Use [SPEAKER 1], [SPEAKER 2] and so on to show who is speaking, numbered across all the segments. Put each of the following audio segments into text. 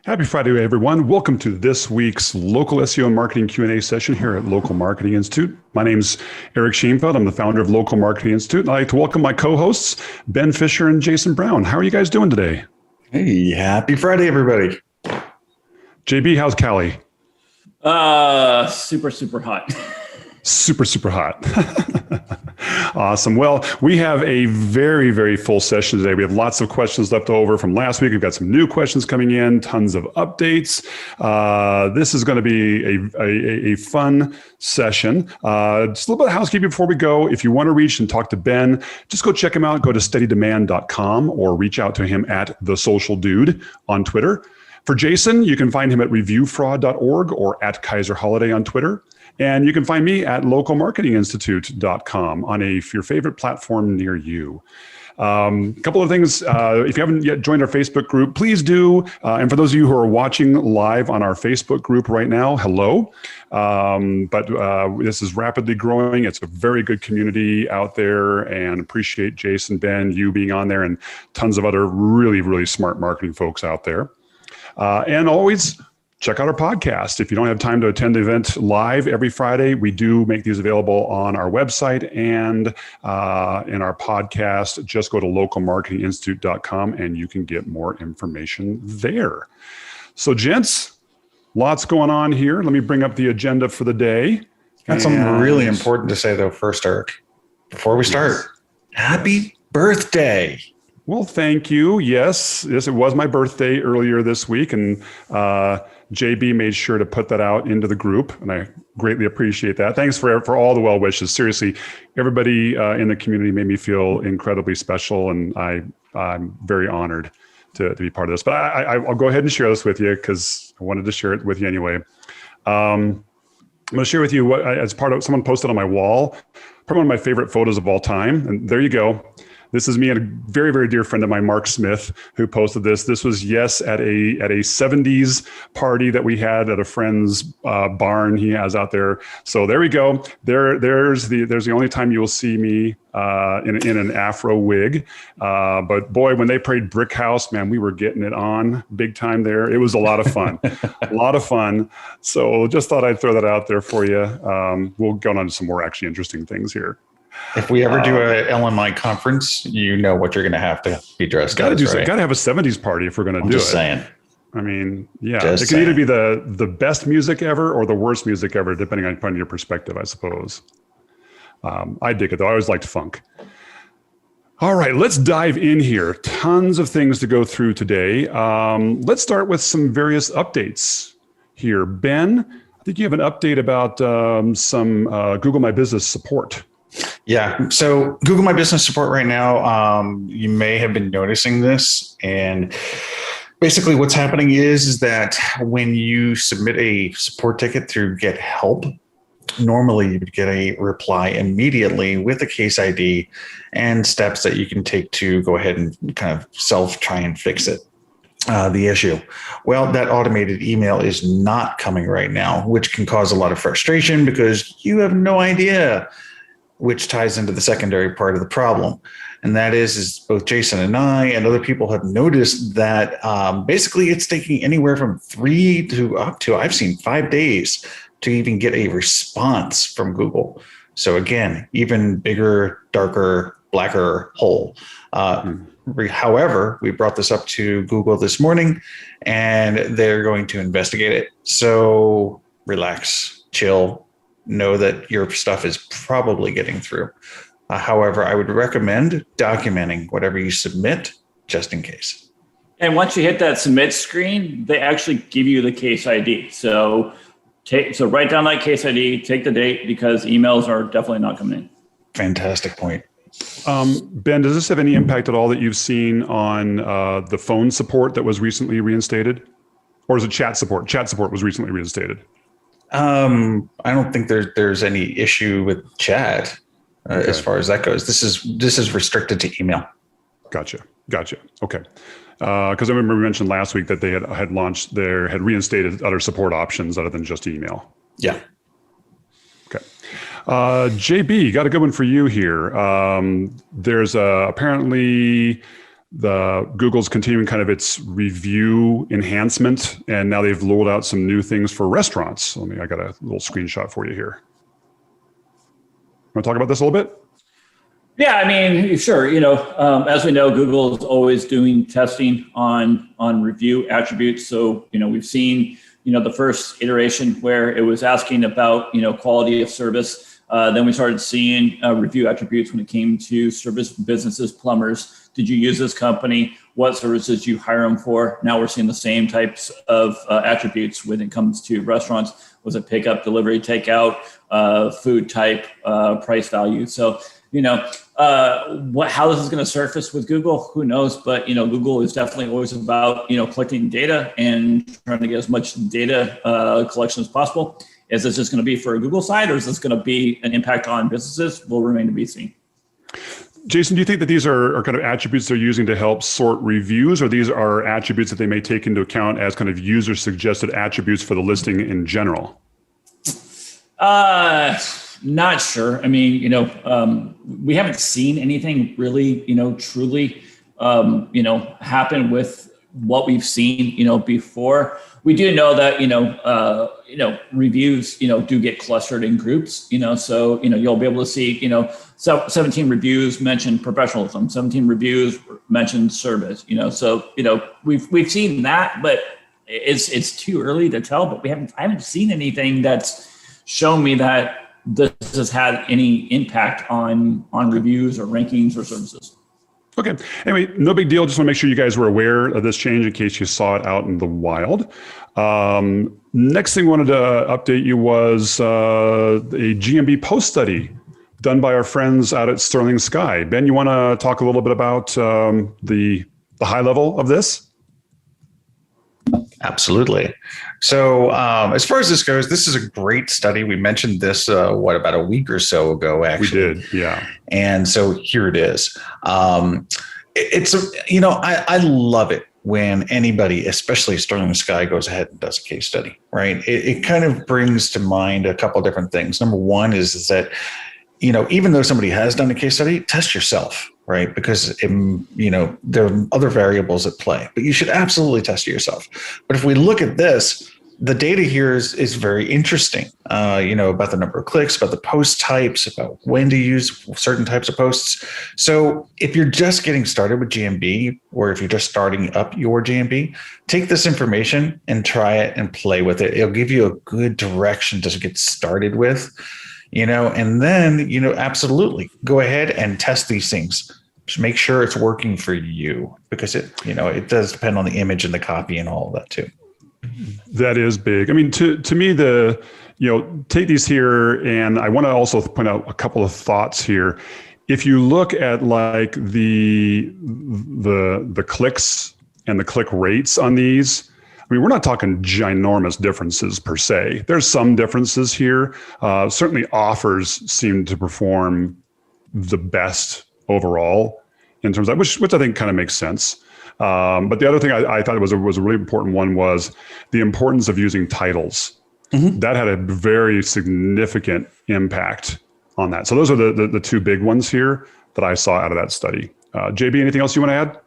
[SPEAKER 1] Happy Friday, everyone. Welcome to this week's local SEO and marketing Q&A session here at Local Marketing Institute. My name's Eric Schoenfeld. I'm the founder of Local Marketing Institute. And I'd like to welcome my co-hosts, Ben Fisher and Jason Brown. How are you guys doing today?
[SPEAKER 2] Hey, happy Friday, everybody.
[SPEAKER 1] JB, how's Cali?
[SPEAKER 3] Super hot.
[SPEAKER 1] Super hot. Awesome. Well, we have a very full session today. We have lots of questions left over from last week. We've got some new questions coming in, tons of updates. This is going to be a fun session. Just a little bit of housekeeping before we go. If you want to reach and talk to Ben, just go check him out. Go to steadydemand.com or reach out to him at The Social Dude on Twitter. For Jason, you can find him at reviewfraud.org or at Kaiser Holiday on Twitter. And you can find me at localmarketinginstitute.com on your favorite platform near you. A couple of things. If you haven't yet joined our Facebook group, please do. And for those of you who are watching live on our Facebook group right now, hello. But this is rapidly growing. It's a very good community out there, and appreciate Jason, Ben, you being on there, and tons of other really smart marketing folks out there. And always check out our podcast. If you don't have time to attend the event live every Friday, we do make these available on our website and in our podcast. Just go to localmarketinginstitute.com and you can get more information there. So gents, lots going on here. Let me bring up the agenda for the day.
[SPEAKER 2] Got something really important to say though first, Eric. Before we start, happy birthday.
[SPEAKER 1] Well, thank you. Yes, it was my birthday earlier this week, and JB made sure to put that out into the group, and I greatly appreciate that. Thanks for all the well wishes. Seriously, everybody in the community made me feel incredibly special, and I'm very honored to be part of this. But I'll go ahead and share this with you because I wanted to share it with you anyway. I'm going to share with you what, as part of someone posted on my wall, probably one of my favorite photos of all time, and there you go. This is me and a very dear friend of mine, Mark Smith, who posted this. This was at a 70s party that we had at a friend's barn he has out there. So there we go. There's the only time you will see me in an afro wig. But boy, when they played Brick House, man, we were getting it on big time there. It was a lot of fun, a lot of fun. So just thought I'd throw that out there for you. We'll go on to some more actually interesting things here.
[SPEAKER 2] If we ever do a LMI conference, you know what you're going to have to be dressed as, right?
[SPEAKER 1] Got to have a 70s party if we're going to do it.
[SPEAKER 2] I'm just saying.
[SPEAKER 1] I mean, yeah, it can either be the best music ever or the worst music ever, depending on your perspective, I suppose. I dig it, though. I always liked funk. All right, let's dive in here. Tons of things to go through today. Let's start with some various updates here. Ben, I think you have an update about some Google My Business support.
[SPEAKER 2] Yeah. So Google My Business support right now, you may have been noticing this. And basically what's happening is that when you submit a support ticket through Get Help, normally you would get a reply immediately with a case ID and steps that you can take to go ahead and kind of try and fix it. The issue. Well, that automated email is not coming right now, which can cause a lot of frustration because you have no idea, which ties into the secondary part of the problem. And that is both Jason and I and other people have noticed that basically it's taking anywhere from 3 to up to, I've seen 5 days to even get a response from Google. So again, even bigger, darker, blacker hole. However, we brought this up to Google this morning and they're going to investigate it. So relax, chill. Know that your stuff is probably getting through. However, I would recommend documenting whatever you submit just in case.
[SPEAKER 3] And once you hit that submit screen, they actually give you the case ID. So write down that case ID, take the date, because emails are definitely not coming in.
[SPEAKER 2] Fantastic point.
[SPEAKER 1] Ben, does this have any impact at all that you've seen on the phone support that was recently reinstated? Or is it chat support? Chat support was recently reinstated.
[SPEAKER 2] I don't think there's any issue with chat as far as that goes. This is restricted to email.
[SPEAKER 1] Gotcha. Okay. Because I remember we mentioned last week that they had reinstated other support options other than just email.
[SPEAKER 2] Yeah.
[SPEAKER 1] Okay. JB, got a good one for you here. There's apparently Google's continuing kind of its review enhancement, and now they've rolled out some new things for restaurants. I got a little screenshot for you here. Want to talk about this a little bit?
[SPEAKER 3] Yeah, I mean, sure. As we know, Google is always doing testing on review attributes. So, we've seen, the first iteration where it was asking about, quality of service. Then we started seeing review attributes when it came to service businesses, plumbers. Did you use this company? What services did you hire them for? Now we're seeing the same types of attributes when it comes to restaurants. Was it pickup, delivery, takeout, food type, price value? So, how this is going to surface with Google, who knows? But, Google is definitely always about, collecting data and trying to get as much data collection as possible. Is this just going to be for a Google side, or is this going to be an impact on businesses? Will remain to be seen.
[SPEAKER 1] Jason, do you think that these are kind of attributes they're using to help sort reviews, or these are attributes that they may take into account as kind of user suggested attributes for the listing in general?
[SPEAKER 3] Not sure. I mean, we haven't seen anything really, truly, happen with what we've seen, before. We do know that, reviews, do get clustered in groups, so, you'll be able to see, 17 reviews mention professionalism, 17 reviews mention service, so, we've seen that, but it's too early to tell, but I haven't seen anything that's shown me that this has had any impact on reviews or rankings or services.
[SPEAKER 1] Okay. Anyway, no big deal. Just want to make sure you guys were aware of this change in case you saw it out in the wild. Next thing I wanted to update you was a GMB post study done by our friends out at Sterling Sky. Ben, you want to talk a little bit about the high level of this?
[SPEAKER 2] Absolutely. So as far as this goes, this is a great study. We mentioned this, about a week or so ago, actually.
[SPEAKER 1] We did, yeah.
[SPEAKER 2] And so here it is. I love it when anybody, especially Sterling Sky, goes ahead and does a case study, right? It kind of brings to mind a couple of different things. Number one is that, even though somebody has done a case study, test yourself, right? Because, there are other variables at play, but you should absolutely test it yourself. But if we look at this, the data here is very interesting, about the number of clicks, about the post types, about when to use certain types of posts. So if you're just getting started with GMB, or if you're just starting up your GMB, take this information and try it and play with it. It'll give you a good direction to get started with, and then, absolutely go ahead and test these things. Just make sure it's working for you, because it does depend on the image and the copy and all of that too.
[SPEAKER 1] That is big. I mean, to me, take these here, and I want to also point out a couple of thoughts here. If you look at like the clicks and the click rates on these, I mean, we're not talking ginormous differences per se. There's some differences here. Certainly offers seem to perform the best overall in terms of which I think kind of makes sense. But the other thing I thought was a really important one was the importance of using titles. Mm-hmm. That had a very significant impact on that. So those are the two big ones here that I saw out of that study. JB, anything else you want to add?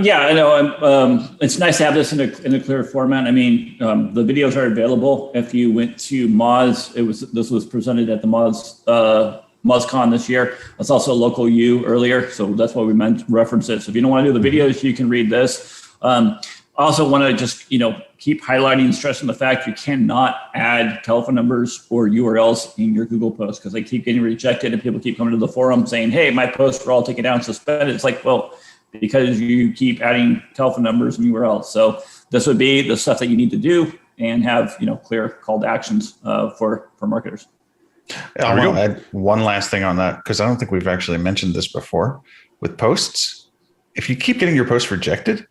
[SPEAKER 3] Yeah, I know. It's nice to have this in a clear format. I mean, the videos are available. If you went to Moz, this was presented at the MozCon this year. It's also local U earlier, so that's why we reference it. So if you don't want to do the videos, you can read this. I also want to just keep highlighting and stressing the fact you cannot add telephone numbers or URLs in your Google posts, because they keep getting rejected and people keep coming to the forum saying, "Hey, my posts were all taken down, suspended." It's like, well, because you keep adding telephone numbers and URLs. So this would be the stuff that you need to do and have clear call to actions for marketers.
[SPEAKER 2] I want to add one last thing on that, because I don't think we've actually mentioned this before with posts. If you keep getting your posts rejected,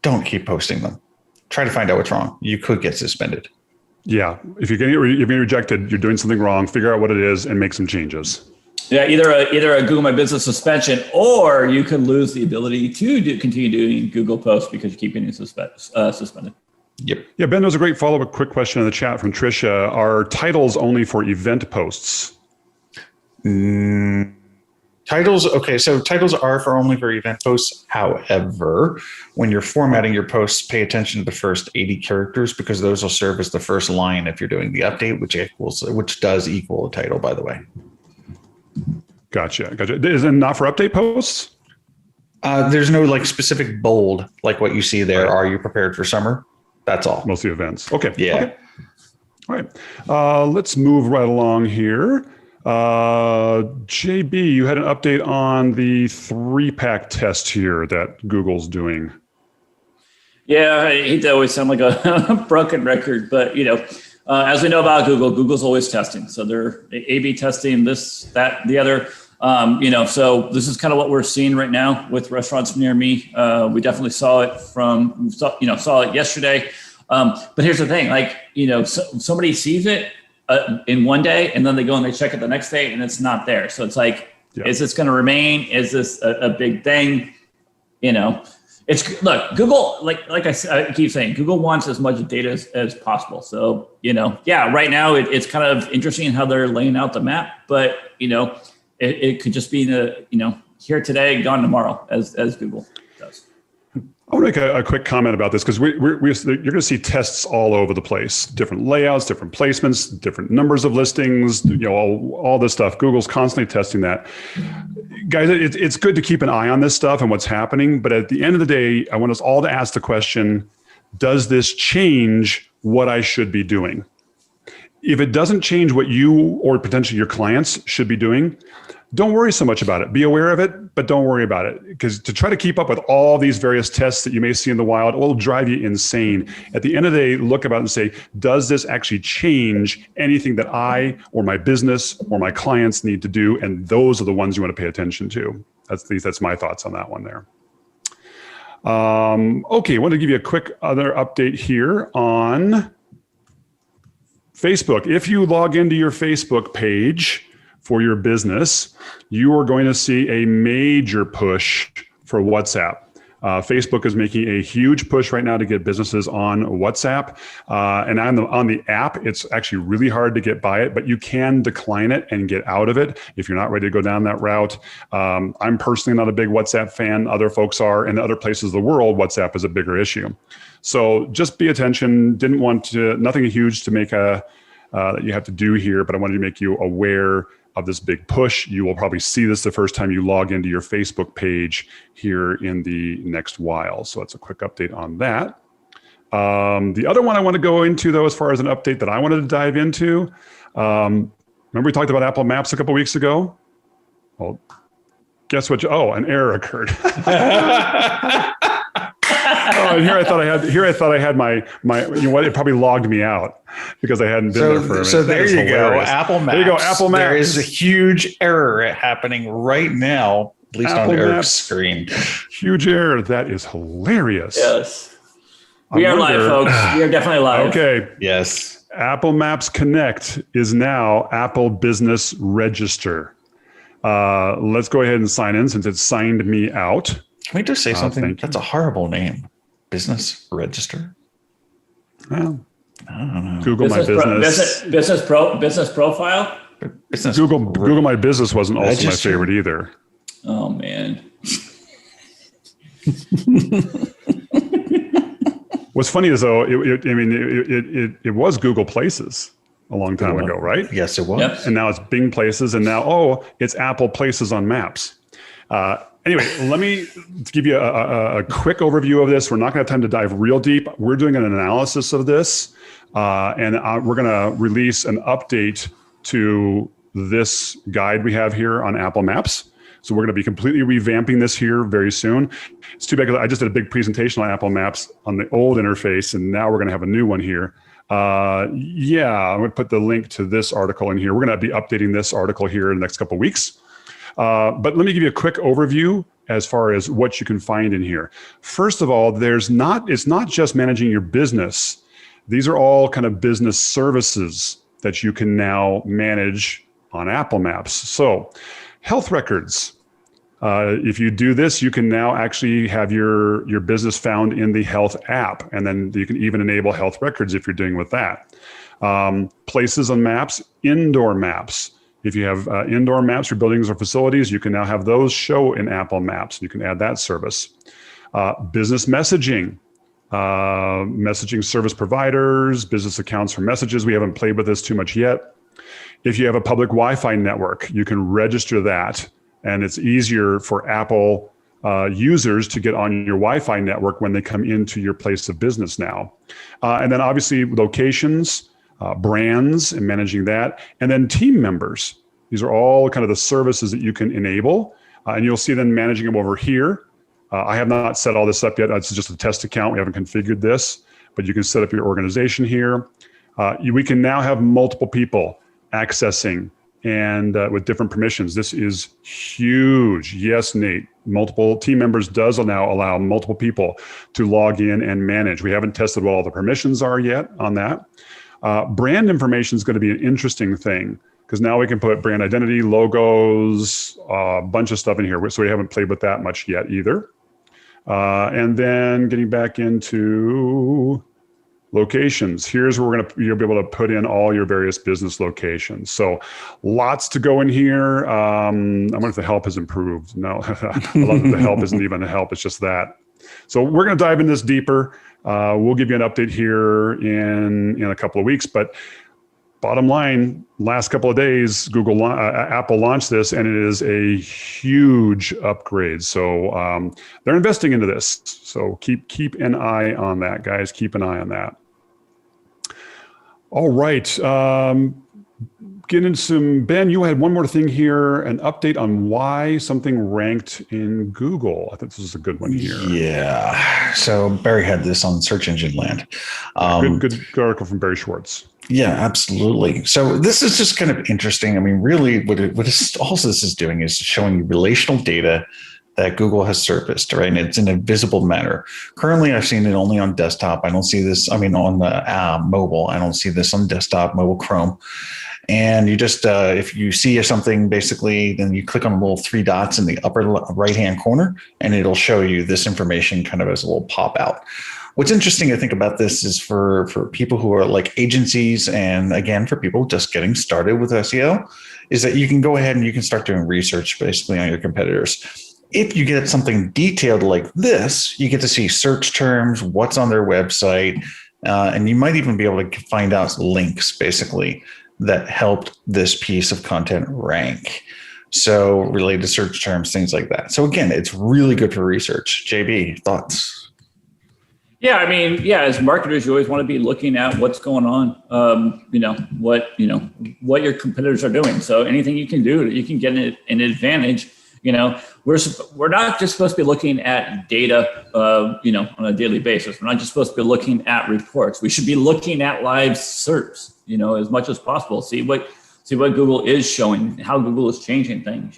[SPEAKER 2] don't keep posting them. Try to find out what's wrong. You could get suspended.
[SPEAKER 1] Yeah. If you're getting rejected, you're doing something wrong. Figure out what it is and make some changes.
[SPEAKER 3] Yeah, either a Google My Business suspension, or you could lose the ability to continue doing Google posts because you keep getting suspended.
[SPEAKER 2] Yep.
[SPEAKER 1] Yeah, Ben, there was a great follow-up quick question in the chat from Tricia. Are titles only for event posts?
[SPEAKER 2] Titles, okay, so titles are for event posts. However, when you're formatting your posts, pay attention to the first 80 characters because those will serve as the first line if you're doing the update, which does equal a title, by the way.
[SPEAKER 1] Gotcha. Is it not for update posts?
[SPEAKER 2] There's no like specific bold like what you see there. Right. Are you prepared for summer? That's all.
[SPEAKER 1] Mostly events. Okay.
[SPEAKER 2] Yeah.
[SPEAKER 1] Okay. All right. Let's move right along here. JB, you had an update on the 3-pack test here that Google's doing.
[SPEAKER 3] Yeah, I hate to always sound like a broken record, but as we know about Google, Google's always testing. So they're A/B testing this, that, the other. So this is kind of what we're seeing right now with restaurants near me. We definitely saw it saw it yesterday. But here's the thing, somebody sees it in one day and then they go and they check it the next day and it's not there. So it's like, Is this going to remain? Is this a big thing? Look, Google, like I keep saying, Google wants as much data as possible. So, right now it's kind of interesting how they're laying out the map, but it could just be here today, gone tomorrow as Google does.
[SPEAKER 1] I want to make a quick comment about this because you're going to see tests all over the place, different layouts, different placements, different numbers of listings, all this stuff. Google's constantly testing that. Guys, it's good to keep an eye on this stuff and what's happening. But at the end of the day, I want us all to ask the question, does this change what I should be doing? If it doesn't change what you or potentially your clients should be doing, don't worry so much about it. Be aware of it, but don't worry about it. Because to try to keep up with all these various tests that you may see in the wild will drive you insane. At the end of the day, look about it and say, does this actually change anything that I or my business or my clients need to do? And those are the ones you want to pay attention to. That's my thoughts on that one there. Okay, I want to give you a quick other update here on Facebook. If you log into your Facebook page for your business, you are going to see a major push for WhatsApp. Facebook is making a huge push right now to get businesses on WhatsApp. And on the app, it's actually really hard to get by it, but you can decline it and get out of it if you're not ready to go down that route. I'm personally not a big WhatsApp fan. Other folks are. In other places of the world, WhatsApp is a bigger issue. So just be attention. Nothing huge to make that you have to do here, but I wanted to make you aware of this big push. You will probably see this the first time you log into your Facebook page here in the next while. So that's a quick update on that. The other one I want to go into, though, as far as an update that I wanted to dive into, remember we talked about Apple Maps a couple weeks ago? Well, guess what? An error occurred. And here I thought I had my it probably logged me out because I hadn't been there for a minute.
[SPEAKER 2] So there you go, Apple Maps.
[SPEAKER 1] There you go, Apple Maps.
[SPEAKER 2] There is a huge error happening right now, at least on Eric's screen.
[SPEAKER 1] Huge error. That is hilarious.
[SPEAKER 3] Yes. We are live, folks. We are definitely live.
[SPEAKER 1] Okay.
[SPEAKER 2] Yes.
[SPEAKER 1] Apple Maps Connect is now Apple Business Register. Let's go ahead and sign in since it signed me out.
[SPEAKER 2] Can we just say something? That's a horrible name. Business Register?
[SPEAKER 1] Well,
[SPEAKER 2] I don't know.
[SPEAKER 1] Google My Business.
[SPEAKER 3] Business profile?
[SPEAKER 1] Google My Business wasn't also my favorite either.
[SPEAKER 3] Oh, man.
[SPEAKER 1] What's funny is, though, it was Google Places a long time ago, right?
[SPEAKER 2] Yes, it was.
[SPEAKER 3] Yep.
[SPEAKER 1] And now it's Bing Places, and now, it's Apple Places on Maps. Anyway, let me give you a quick overview of this. We're not going to have time to dive real deep. We're doing an analysis of this, and we're going to release an update to this guide we have here on Apple Maps. So we're going to be completely revamping this here very soon. It's too bad because I just did a big presentation on Apple Maps on the old interface, and now we're going to have a new one here. I'm going to put the link to this article in here. We're going to be updating this article here in the next couple of weeks. But let me give you a quick overview as far as what you can find in here. First of all, it's not just managing your business. These are all kind of business services that you can now manage on Apple Maps. So health records. If you do this, you can now actually have your business found in the health app. And then you can even enable health records if you're doing with that. Places on maps, indoor maps. If you have indoor maps for buildings or facilities, you can now have those show in Apple Maps. You can add that service. Business messaging, messaging service providers, business accounts for messages. We haven't played with this too much yet. If you have a public Wi-Fi network, you can register that, and it's easier for Apple users to get on your Wi-Fi network when they come into your place of business now. And then obviously locations, brands and managing that, and then team members. These are all kind of the services that you can enable, and you'll see them managing them over here. I have not set all this up yet. It's just a test account. We haven't configured this, but you can set up your organization here. We can now have multiple people accessing and with different permissions. This is huge. Yes, Nate. Multiple team members does now allow multiple people to log in and manage. We haven't tested what all the permissions are yet on that. Brand information is going to be an interesting thing because now we can put brand identity, logos, a bunch of stuff in here. So we haven't played with that much yet either. And then getting back into locations. Here's where you'll be able to put in all your various business locations. So lots to go in here. I wonder if the help has improved. No, I love that the help isn't even a help. It's just that. So we're going to dive in this deeper. We'll give you an update here in a couple of weeks. But bottom line, last couple of days, Apple launched this, and it is a huge upgrade. So they're investing into this. So keep an eye on that, guys. Keep an eye on that. All right. Get into some, Ben, you had one more thing here, an update on why something ranked in Google. I think this is a good one here.
[SPEAKER 2] Yeah. So Barry had this on Search Engine Land.
[SPEAKER 1] Good article from Barry Schwartz.
[SPEAKER 2] Yeah, absolutely. So this is just kind of interesting. I mean, really what also this is doing is showing you relational data that Google has surfaced, right? And it's in a visible manner. Currently, I've seen it only on desktop. I don't see this, on the mobile. I don't see this on desktop, mobile Chrome. And you just, if you see something, basically, then you click on the little three dots in the upper right-hand corner, and it'll show you this information kind of as a little pop out. What's interesting, I think, about this is for people who are like agencies, and again, for people just getting started with SEO, is that you can go ahead and you can start doing research basically on your competitors. If you get something detailed like this, you get to see search terms, what's on their website, and you might even be able to find out links basically that helped this piece of content rank. So related search terms, things like that. So again, it's really good for research. JB, thoughts?
[SPEAKER 3] Yeah, I mean, as marketers, you always want to be looking at what's going on, what your competitors are doing. So anything you can do, you can get an advantage. We're not just supposed to be looking at data, on a daily basis. We're not just supposed to be looking at reports. We should be looking at live SERPs, as much as possible. See what Google is showing, how Google is changing things.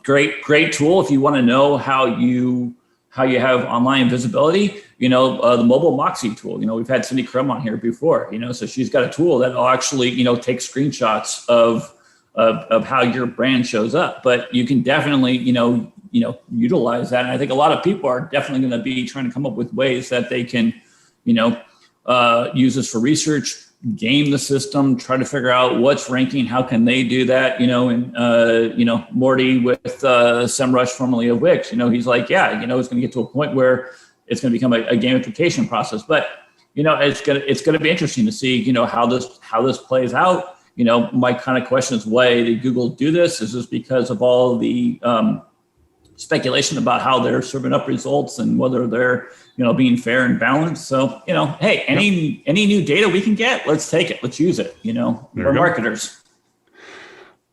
[SPEAKER 3] Great tool if you want to know how you have online visibility. The mobile Moxie tool. We've had Cindy Crum on here before. So she's got a tool that'll actually take screenshots of how your brand shows up. But you can definitely utilize that. And I think a lot of people are definitely going to be trying to come up with ways that they can use this for research, game the system, try to figure out what's ranking, how can they do that, Morty with SEMrush, formerly of Wix, he's like, it's going to get to a point where it's going to become a gamification process. But, it's going to be interesting to see, how this plays out. My kind of question is, why did Google do this? Is this because of all the speculation about how they're serving up results and whether they're, being fair and balanced? So, hey, any new data we can get, let's take it. Let's use it. We're marketers.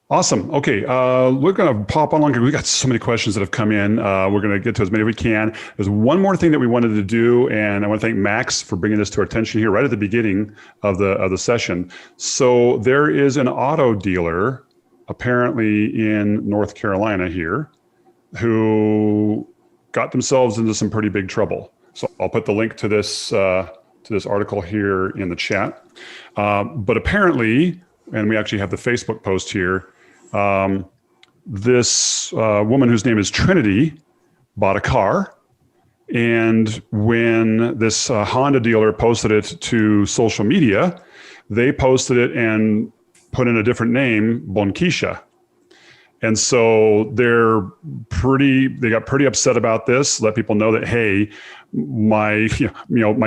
[SPEAKER 1] Awesome. Okay. We're going to pop on longer. We got so many questions that have come in. We're going to get to as many as we can. There's one more thing that we wanted to do, and I want to thank Max for bringing this to our attention here right at the beginning of the session. So there is an auto dealer apparently in North Carolina here who got themselves into some pretty big trouble. So I'll put the link to this article here in the chat. But apparently, and we actually have the Facebook post here, this woman whose name is Trinity bought a car. And when this Honda dealer posted it to social media, they posted it and put in a different name, Bonquisha. And so they got pretty upset about this, let people know that, hey, my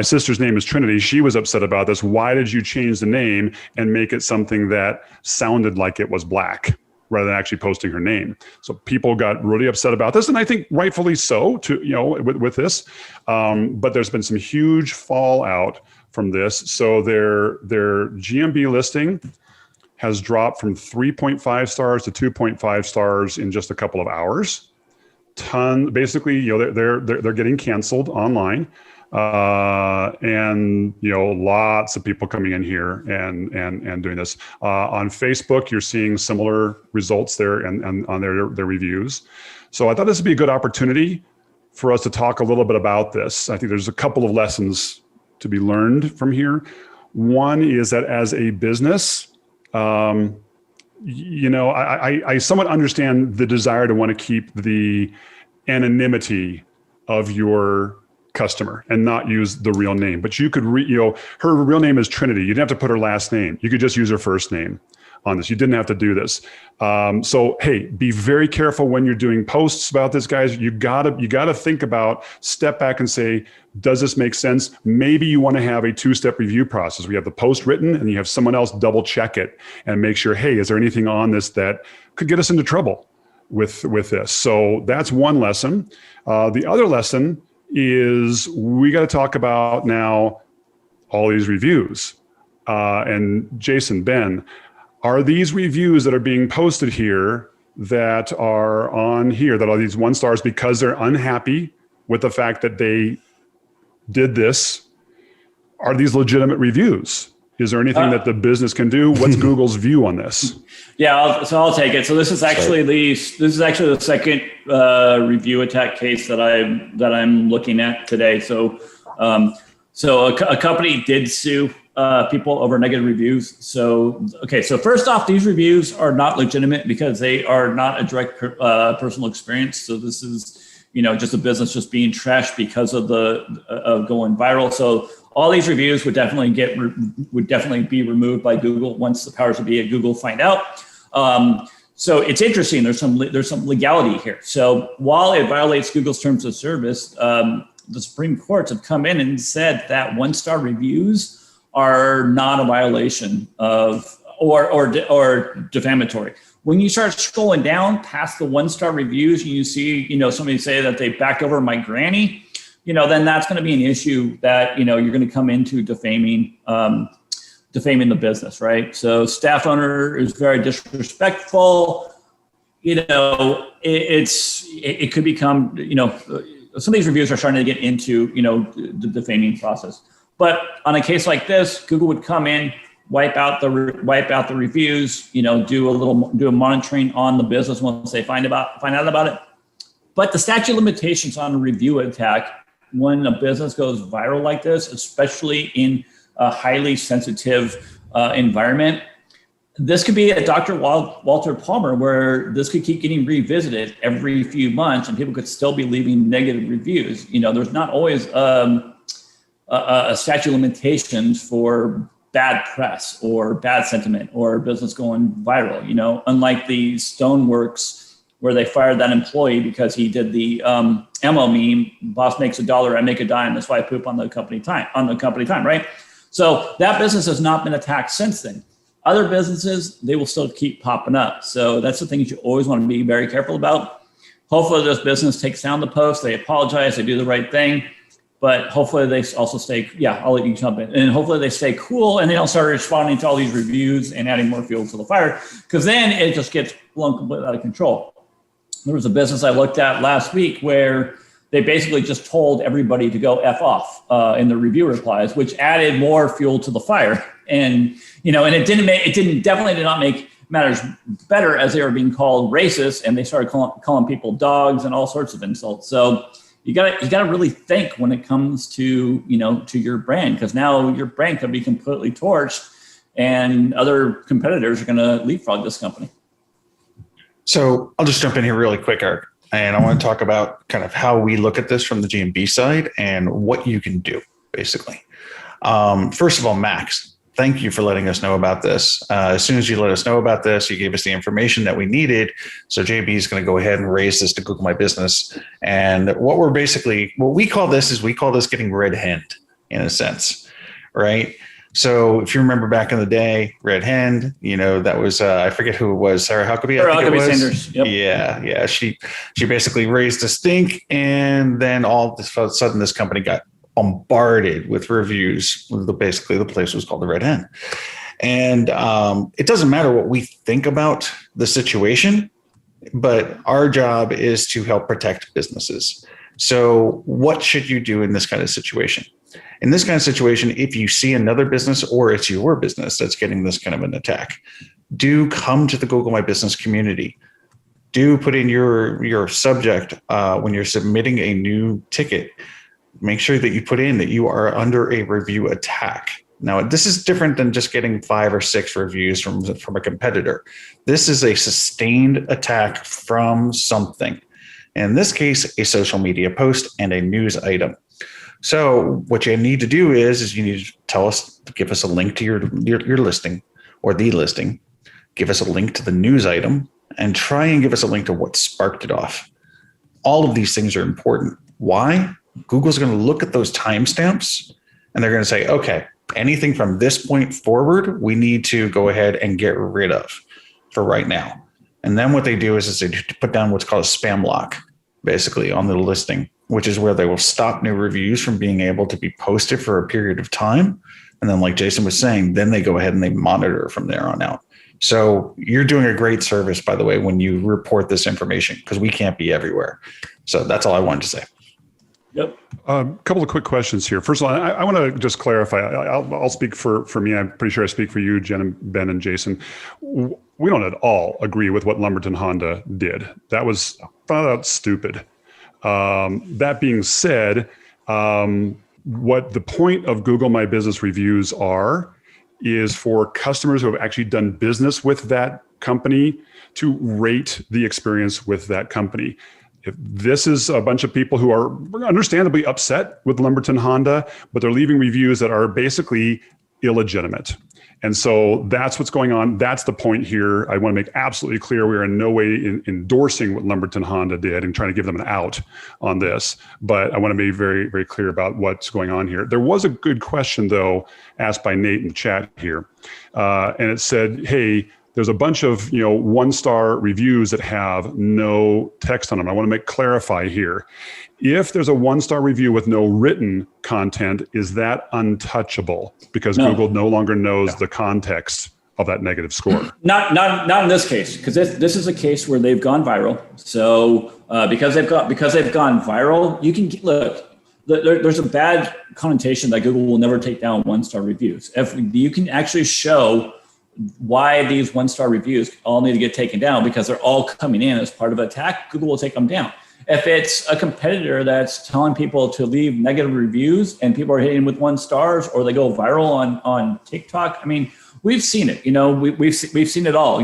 [SPEAKER 1] sister's name is Trinity. She was upset about this. Why did you change the name and make it something that sounded like it was black rather than actually posting her name? So people got really upset about this. And I think rightfully so with this. But there's been some huge fallout from this. So their GMB listing has dropped from 3.5 stars to 2.5 stars in just a couple of hours. Basically, they're getting canceled online, and lots of people coming in here and doing this. On Facebook, you're seeing similar results there and on their reviews. So I thought this would be a good opportunity for us to talk a little bit about this. I think there's a couple of lessons to be learned from here. One is that as a business, I somewhat understand the desire to want to keep the anonymity of your customer and not use the real name. But you could, her real name is Trinity. You didn't have to put her last name. You could just use her first name on this. You didn't have to do this. So, hey, be very careful when you're doing posts about this, guys. You gotta think about, step back and say, does this make sense? Maybe you want to have a 2-step review process. We have the post written and you have someone else double check it and make sure, hey, is there anything on this that could get us into trouble with this? So that's one lesson. The other lesson is we got to talk about now all these reviews. And Jason, Ben, are these reviews that are being posted here that are on here, that are these 1 stars because they're unhappy with the fact that they did this? Are these legitimate reviews? Is there anything that the business can do? What's Google's view on this?
[SPEAKER 3] Yeah, I'll take it. So this is actually the second review attack case that I'm looking at today. So a company did sue people over negative reviews. So first off, these reviews are not legitimate because they are not a direct personal experience. So this is just a business just being trashed because of of going viral. So all these reviews would definitely be removed by Google once the powers that be at Google find out. So it's interesting. There's some legality here. So while it violates Google's terms of service, the Supreme Courts have come in and said that 1-star reviews are not a violation of or defamatory. When you start scrolling down past the 1-star reviews and you see, somebody say that they backed over my granny, then that's going to be an issue that, you're going to come into defaming the business, right? So staff owner is very disrespectful. It could become, some of these reviews are starting to get into, the defaming process. But on a case like this, Google would come in, wipe out the reviews, do a monitoring on the business once they find out about it. But the statute of limitations on a review attack, when a business goes viral like this, especially in a highly sensitive environment, this could be a Dr. Walter Palmer, where this could keep getting revisited every few months, and people could still be leaving negative reviews. There's not always a statute of limitations for bad press or bad sentiment or business going viral, unlike the Stoneworks where they fired that employee because he did the Emo meme, boss makes $1, I make a dime. That's why I poop on the company time, right? So that business has not been attacked since then. Other businesses, they will still keep popping up. So that's the things you always want to be very careful about. Hopefully this business takes down the post, they apologize, they do the right thing. But hopefully they also stay, I'll let you jump in. And hopefully they stay cool and they don't start responding to all these reviews and adding more fuel to the fire, because then it just gets blown completely out of control. There was a business I looked at last week where they basically just told everybody to go F off in the review replies, which added more fuel to the fire. And, and it definitely did not make matters better, as they were being called racist and they started calling people dogs and all sorts of insults. So you gotta really think when it comes to, to your brand, because now your brand could be completely torched and other competitors are going to leapfrog this company.
[SPEAKER 2] So I'll just jump in here really quick, Eric, and I want to talk about kind of how we look at this from the GMB side and what you can do, basically. First of all, Max, thank you for letting us know about this. As soon as you let us know about this, you gave us the information that we needed. So JB is going to go ahead and raise this to Google My Business. And what we call this getting red henned in a sense, right? So if you remember back in the day, red hen, that was, I forget who it was, Sarah Huckabee.
[SPEAKER 3] Sarah Huckabee Sanders. Yep.
[SPEAKER 2] Yeah. She basically raised a stink, and then all of a sudden this company got bombarded with reviews. Basically, the place was called the Red Hen. And it doesn't matter what we think about the situation, but our job is to help protect businesses. So what should you do in this kind of situation? In this kind of situation, if you see another business or it's your business that's getting this kind of an attack, do come to the Google My Business community. Do put in your subject when you're submitting a new ticket. Make sure that you put in that you are under a review attack. Now, this is different than just getting 5 or 6 reviews from a competitor. This is a sustained attack from something. In this case, a social media post and a news item. So what you need to do is you need to give us a link to your listing or the listing, give us a link to the news item, and try and give us a link to what sparked it off. All of these things are important. Why? Google's going to look at those timestamps and they're going to say, okay, anything from this point forward, we need to go ahead and get rid of for right now. And then what they do is they put down what's called a spam lock, basically on the listing, which is where they will stop new reviews from being able to be posted for a period of time. And then like Jason was saying, then they go ahead and they monitor from there on out. So you're doing a great service, by the way, when you report this information, because we can't be everywhere. So that's all I wanted to say.
[SPEAKER 3] Yep.
[SPEAKER 1] A couple of quick questions here. First of all, I want to just clarify. I'll speak for me. I'm pretty sure I speak for you, Jen, and Ben, and Jason. We don't at all agree with what Lumberton Honda did. That was flat out stupid. That being said, what the point of Google My Business reviews is for customers who have actually done business with that company to rate the experience with that company. If this is a bunch of people who are understandably upset with Lumberton Honda, but they're leaving reviews that are basically illegitimate. And so that's what's going on. That's the point here. I want to make absolutely clear we are in no way endorsing what Lumberton Honda did and trying to give them an out on this. But I want to be very, very clear about what's going on here. There was a good question, though, asked by Nate in the chat here. And it said, hey, there's a bunch of 1-star reviews that have no text on them. I want to clarify here. If there's a 1-star review with no written content, is that untouchable because Google no longer knows the context of that negative score?
[SPEAKER 3] Not in this case, because this is a case where they've gone viral. So because they've gone viral, you can look. There's a bad connotation that Google will never take down 1-star reviews. If you can actually show why these 1-star reviews all need to get taken down because they're all coming in as part of an attack, Google will take them down. If it's a competitor that's telling people to leave negative reviews and people are hitting with 1 stars or they go viral on TikTok, I mean, we've seen it. We've seen it all.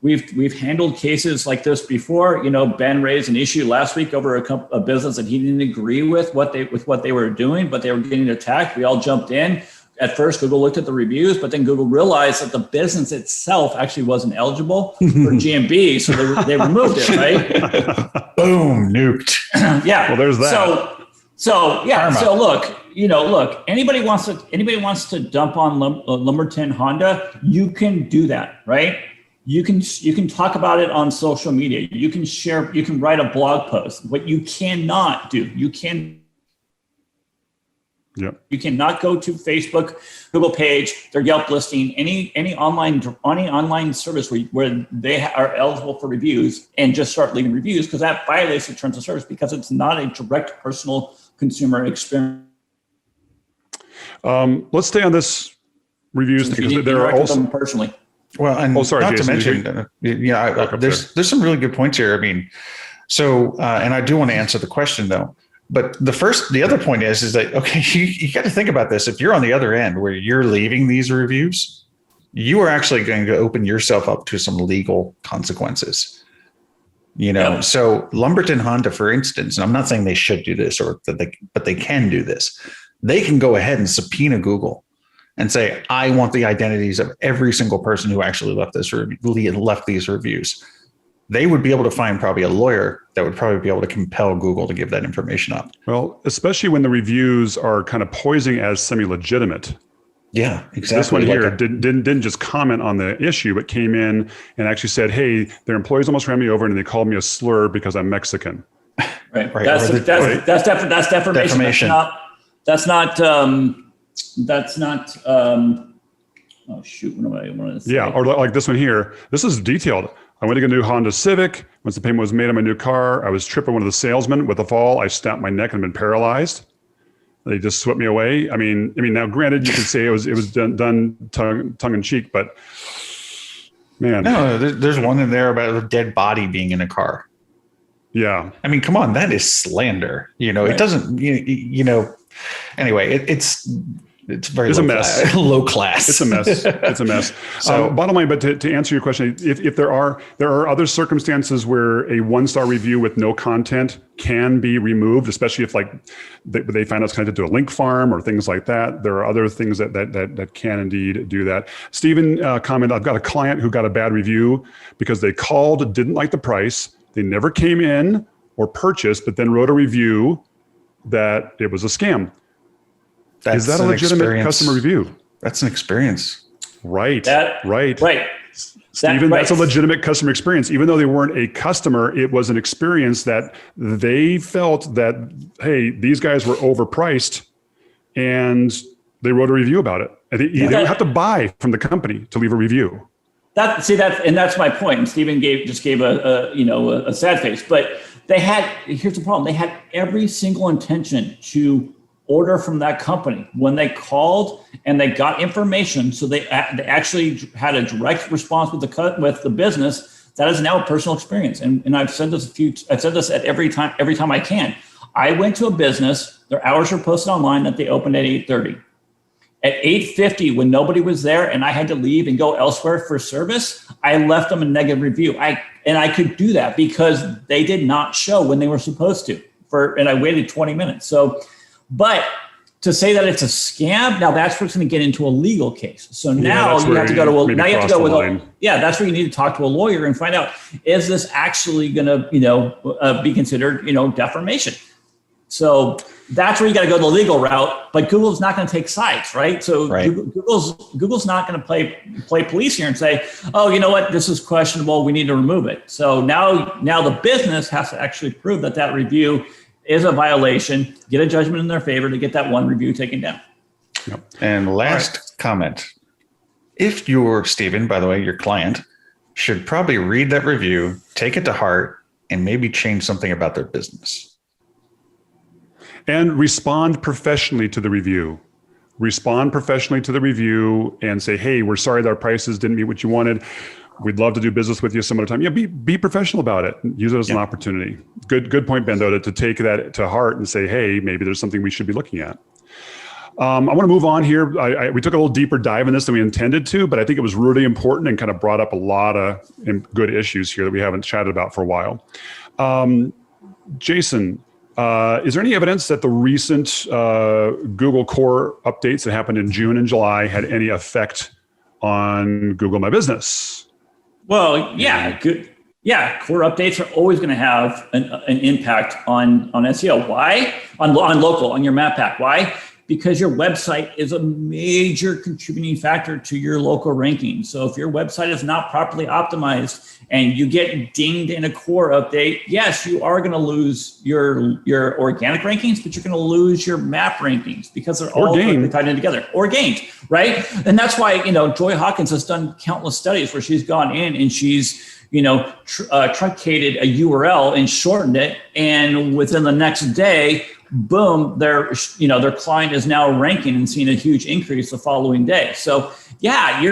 [SPEAKER 3] We've handled cases like this before. Ben raised an issue last week over a business that he didn't agree with what they were doing, but they were getting attacked. We all jumped in. At first, Google looked at the reviews, but then Google realized that the business itself actually wasn't eligible for GMB, so they removed it, right?
[SPEAKER 2] Boom, nuked.
[SPEAKER 3] Yeah.
[SPEAKER 1] Well, there's that.
[SPEAKER 3] So yeah.
[SPEAKER 2] Karma.
[SPEAKER 3] So look. Anybody wants to dump on Lumberton Honda, you can do that, right? You can talk about it on social media. You can share. You can write a blog post. What you cannot do, You cannot go to Facebook, Google page, their Yelp listing, any online service where they are eligible for reviews and just start leaving reviews, because that violates the terms of service because it's not a direct personal consumer experience.
[SPEAKER 1] Let's stay on this reviews thing because there are also
[SPEAKER 3] personally.
[SPEAKER 2] Well, and not
[SPEAKER 1] Jason,
[SPEAKER 2] to mention, there's some really good points here. I mean, so and I do want to answer the question though. But the other point is that, okay, you got to think about this. If you're on the other end where you're leaving these reviews, you are actually going to open yourself up to some legal consequences. So Lumberton Honda, for instance, and I'm not saying they should do this but they can do this. they can go ahead and subpoena Google and say, I want the identities of every single person who actually left these reviews. They would be able to find probably a lawyer that would probably be able to compel Google to give that information up.
[SPEAKER 1] Well, especially when the reviews are kind of posing as semi-legitimate.
[SPEAKER 2] Yeah, exactly.
[SPEAKER 1] This one here didn't just comment on the issue, but came in and actually said, hey, their employees almost ran me over and they called me a slur because I'm Mexican.
[SPEAKER 3] Right. That's defamation. That's not oh shoot, what am I want to say?
[SPEAKER 1] Yeah, or like this one here. This is detailed. I went to get a new Honda Civic. Once the payment was made on my new car, I was tripping one of the salesmen with a fall. I snapped my neck and been paralyzed. They just swept me away. I mean, now granted, you could say it was done tongue in cheek, but man.
[SPEAKER 2] No, there's one in there about a dead body being in a car.
[SPEAKER 1] Yeah.
[SPEAKER 2] I mean, come on, that is slander. Right. It doesn't, anyway, it's very
[SPEAKER 1] a mess.
[SPEAKER 2] Low class.
[SPEAKER 1] It's a mess. It's a mess. So bottom line, but to answer your question, if there are other circumstances where a 1-star review with no content can be removed, especially if like they find us connected to a link farm or things like that. There are other things that can indeed do that. Stephen commented, I've got a client who got a bad review because they called, didn't like the price. They never came in or purchased, but then wrote a review that it was a scam. Is that a legitimate customer review?
[SPEAKER 2] That's an experience.
[SPEAKER 1] Right.
[SPEAKER 3] Right.
[SPEAKER 1] Stephen, that's a legitimate customer experience. Even though they weren't a customer, it was an experience that they felt that, hey, these guys were overpriced and they wrote a review about it. And they don't have to buy from the company to leave a review.
[SPEAKER 3] That's my point. And Stephen gave a sad face, but here's the problem. They had every single intention to order from that company when they called and they got information. So they actually had a direct response with the business. That is now a personal experience. And I've said this at every time I can. I went to a business, their hours were posted online that they opened at 8:30. At 8:50, when nobody was there and I had to leave and go elsewhere for service, I left them a negative review. I could do that because they did not show when they were supposed to and I waited 20 minutes. But to say that it's a scam, now that's where it's going to get into a legal case. So now you have to go that's where you need to talk to a lawyer and find out, is this actually going to, be considered, defamation? So that's where you got to go the legal route, but Google's not going to take sides, right? So Google's not going to play police here and say, oh, you know what, this is questionable, we need to remove it. So now the business has to actually prove that review is a violation, get a judgment in their favor to get that one review taken down.
[SPEAKER 2] Yep. And last comment, if you're Stephen, by the way, your client, should probably read that review, take it to heart, and maybe change something about their business.
[SPEAKER 1] And respond professionally to the review. Respond professionally to the review and say, hey, we're sorry that our prices didn't meet what you wanted. We'd love to do business with you some other time. Yeah, be professional about it. Use it as an opportunity. Good point, Ben, though, to take that to heart and say, hey, maybe there's something we should be looking at. I want to move on here. We took a little deeper dive in this than we intended to, but I think it was really important and kind of brought up a lot of good issues here that we haven't chatted about for a while. Jason, is there any evidence that the recent Google core updates that happened in June and July had any effect on Google My Business?
[SPEAKER 3] Well, yeah, good. Yeah, core updates are always going to have an impact on SEO. Why? On local, on your map pack. Why? Because your website is a major contributing factor to your local ranking. So if your website is not properly optimized and you get dinged in a core update, yes, you are going to lose your organic rankings, but you're going to lose your map rankings because they're all tied in together or gained, right? And that's why, Joy Hawkins has done countless studies where she's gone in and she's, truncated a URL and shortened it. And within the next day, boom, their client is now ranking and seeing a huge increase the following day. So yeah,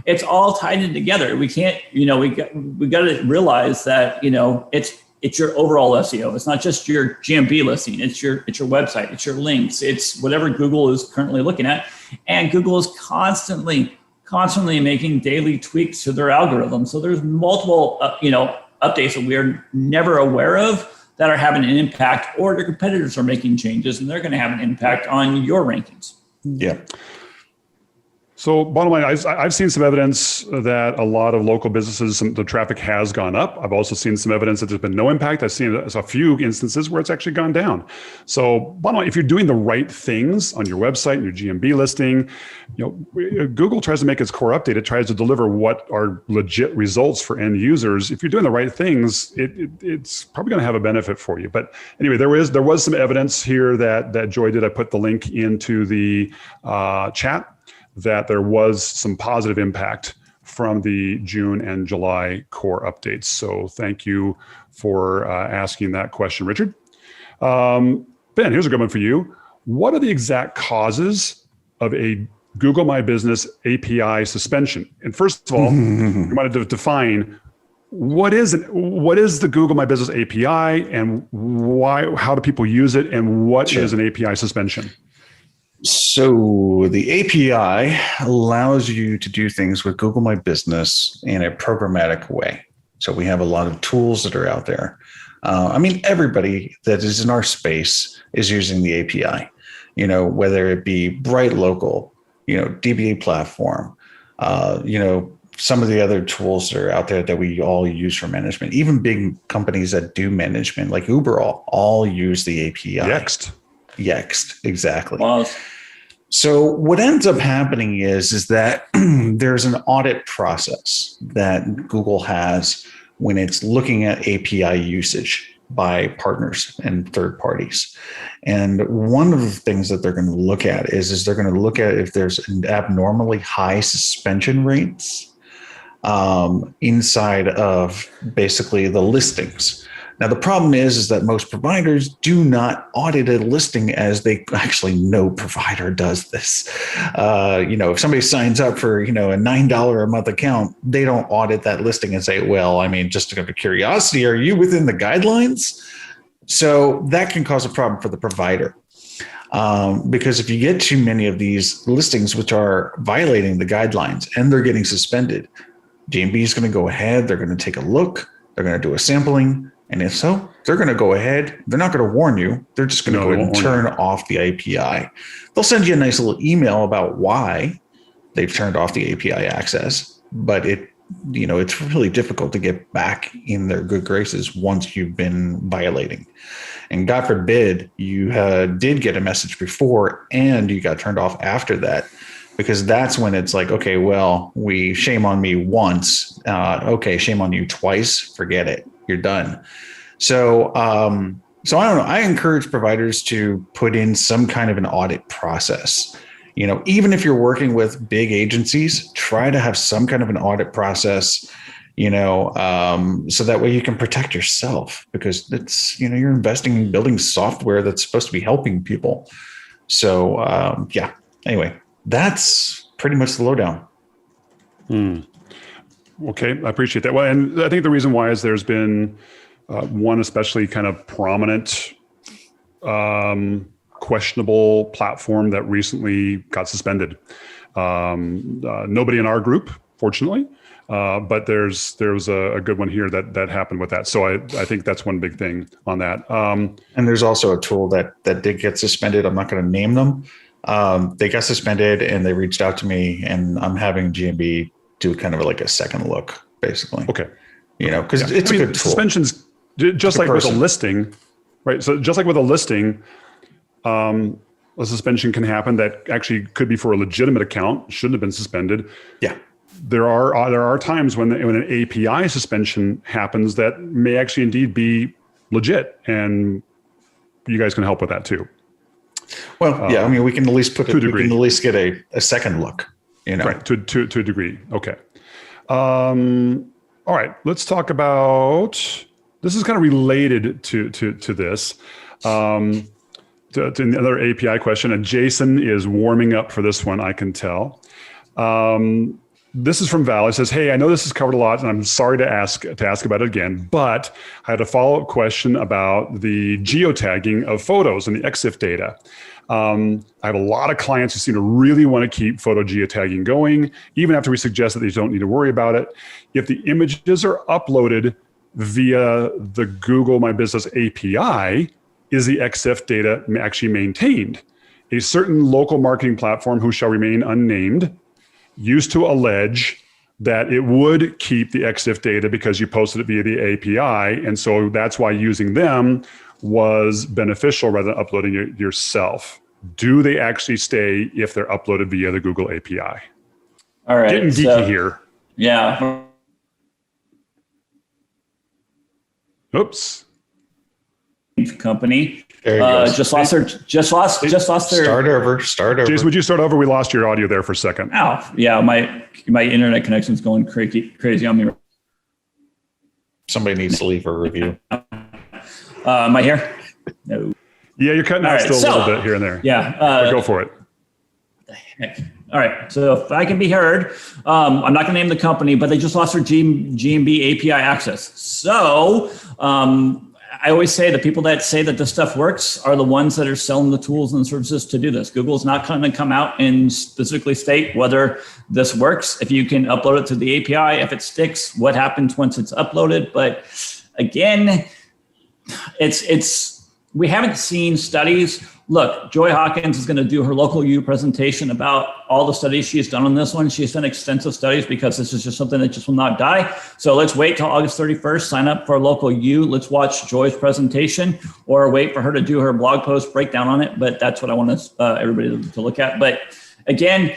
[SPEAKER 3] it's all tied in together. We can't, we got to realize that, it's your overall SEO. It's not just your GMB listing. It's your website. It's your links. It's whatever Google is currently looking at. And Google is constantly making daily tweaks to their algorithm. So there's multiple, updates that we are never aware of that are having an impact, or their competitors are making changes and they're going to have an impact on your rankings.
[SPEAKER 2] Yeah.
[SPEAKER 1] So bottom line, I've seen some evidence that a lot of local businesses, the traffic has gone up. I've also seen some evidence that there's been no impact. I've seen a few instances where it's actually gone down. So bottom line, if you're doing the right things on your website and your GMB listing, Google tries to make its core update. It tries to deliver what are legit results for end users. If you're doing the right things, it's probably going to have a benefit for you. But anyway, there was some evidence here that Joy did. I put the link into the chat, that there was some positive impact from the June and July core updates. So thank you for asking that question, Richard. Ben, here's a good one for you. What are the exact causes of a Google My Business API suspension? And first of all, you wanted to define what is the Google My Business API, and how do people use it, and what is an API suspension?
[SPEAKER 2] So the API allows you to do things with Google My Business in a programmatic way. So we have a lot of tools that are out there. Everybody that is in our space is using the API, whether it be Bright Local, DBA platform, some of the other tools that are out there that we all use for management. Even big companies that do management, like Uber, all use the API. Yext, exactly.
[SPEAKER 3] Wow.
[SPEAKER 2] So what ends up happening is that there's an audit process that Google has when it's looking at API usage by partners and third parties. And one of the things that they're going to look at is they're going to look at if there's abnormally high suspension rates inside of basically the listings. Now, the problem is that most providers do not audit a listing, as they actually, no provider does this. If somebody signs up for, a $9 a month account, they don't audit that listing and say, just out of curiosity, are you within the guidelines? So that can cause a problem for the provider. Because if you get too many of these listings which are violating the guidelines and they're getting suspended, GMB is going to go ahead, they're going to take a look, they're going to do a sampling. And if so, they're going to go ahead. They're not going to warn you. They're just going to go ahead and turn off the API. They'll send you a nice little email about why they've turned off the API access. But it's really difficult to get back in their good graces once you've been violating. And God forbid you did get a message before and you got turned off after that, because that's when it's like, okay, we shame on me once. Okay, shame on you twice. Forget it. You're done. So I don't know. I encourage providers to put in some kind of an audit process. Even if you're working with big agencies, try to have some kind of an audit process, so that way you can protect yourself, because it's, you're investing in building software that's supposed to be helping people. So anyway, that's pretty much the lowdown.
[SPEAKER 1] Okay, I appreciate that. Well, and I think the reason why is there's been one especially kind of prominent, questionable platform that recently got suspended. Nobody in our group, fortunately, but there was a good one here that happened with that. So I think that's one big thing on that.
[SPEAKER 2] And there's also a tool that did get suspended. I'm not going to name them. They got suspended and they reached out to me, and I'm having GMB do kind of like a second look, basically.
[SPEAKER 1] Okay.
[SPEAKER 2] because it's a good tool.
[SPEAKER 1] Suspensions, just like with a listing, right? So just like with a listing, a suspension can happen that actually could be for a legitimate account, shouldn't have been suspended.
[SPEAKER 2] Yeah.
[SPEAKER 1] There are times when an API suspension happens that may actually indeed be legit, and you guys can help with that too.
[SPEAKER 2] Well, yeah, we can at least we can at least get a second look,
[SPEAKER 1] Right, to a degree. Okay. All right, let's talk about, this is kind of related to this. To another API question, and Jason is warming up for this one, I can tell. This is from Val. It says, "Hey, I know this is covered a lot, and I'm sorry to ask about it again, but I had a follow-up question about the geotagging of photos and the EXIF data. I have a lot of clients who seem to really want to keep photo geotagging going, even after we suggest that they don't need to worry about it. If the images are uploaded via the Google My Business API is the XF data actually maintained. A certain local marketing platform, who shall remain unnamed, used to allege that it would keep the XF data because you posted it via the API. And so that's why using them was beneficial rather than uploading it yourself. Do they actually stay if they're uploaded via the Google API?
[SPEAKER 3] All right.
[SPEAKER 1] Getting geeky here.
[SPEAKER 3] Yeah.
[SPEAKER 1] Oops.
[SPEAKER 3] Company.
[SPEAKER 2] There you go.
[SPEAKER 3] Just lost their.
[SPEAKER 2] Start over.
[SPEAKER 1] Jason, would you start over? We lost your audio there for a second.
[SPEAKER 3] Oh, yeah. My internet connection's going crazy on me.
[SPEAKER 2] Somebody needs to leave a review.
[SPEAKER 3] Am I here? No.
[SPEAKER 1] Yeah, you're cutting out still a little bit here and there.
[SPEAKER 3] Yeah.
[SPEAKER 1] But go for it.
[SPEAKER 3] All right. So if I can be heard, I'm not going to name the company, but they just lost their GMB API access. So I always say the people that say that this stuff works are the ones that are selling the tools and services to do this. Google's not going to come out and specifically state whether this works. If you can upload it to the API, if it sticks, what happens once it's uploaded. But again, we haven't seen studies. Look, Joy Hawkins is going to do her local U presentation about all the studies she's done on this one. She's done extensive studies because this is just something that just will not die. So let's wait till August 31st, sign up for a local U. Let's watch Joy's presentation or wait for her to do her blog post breakdown on it. But that's what I want everybody to look at. But again,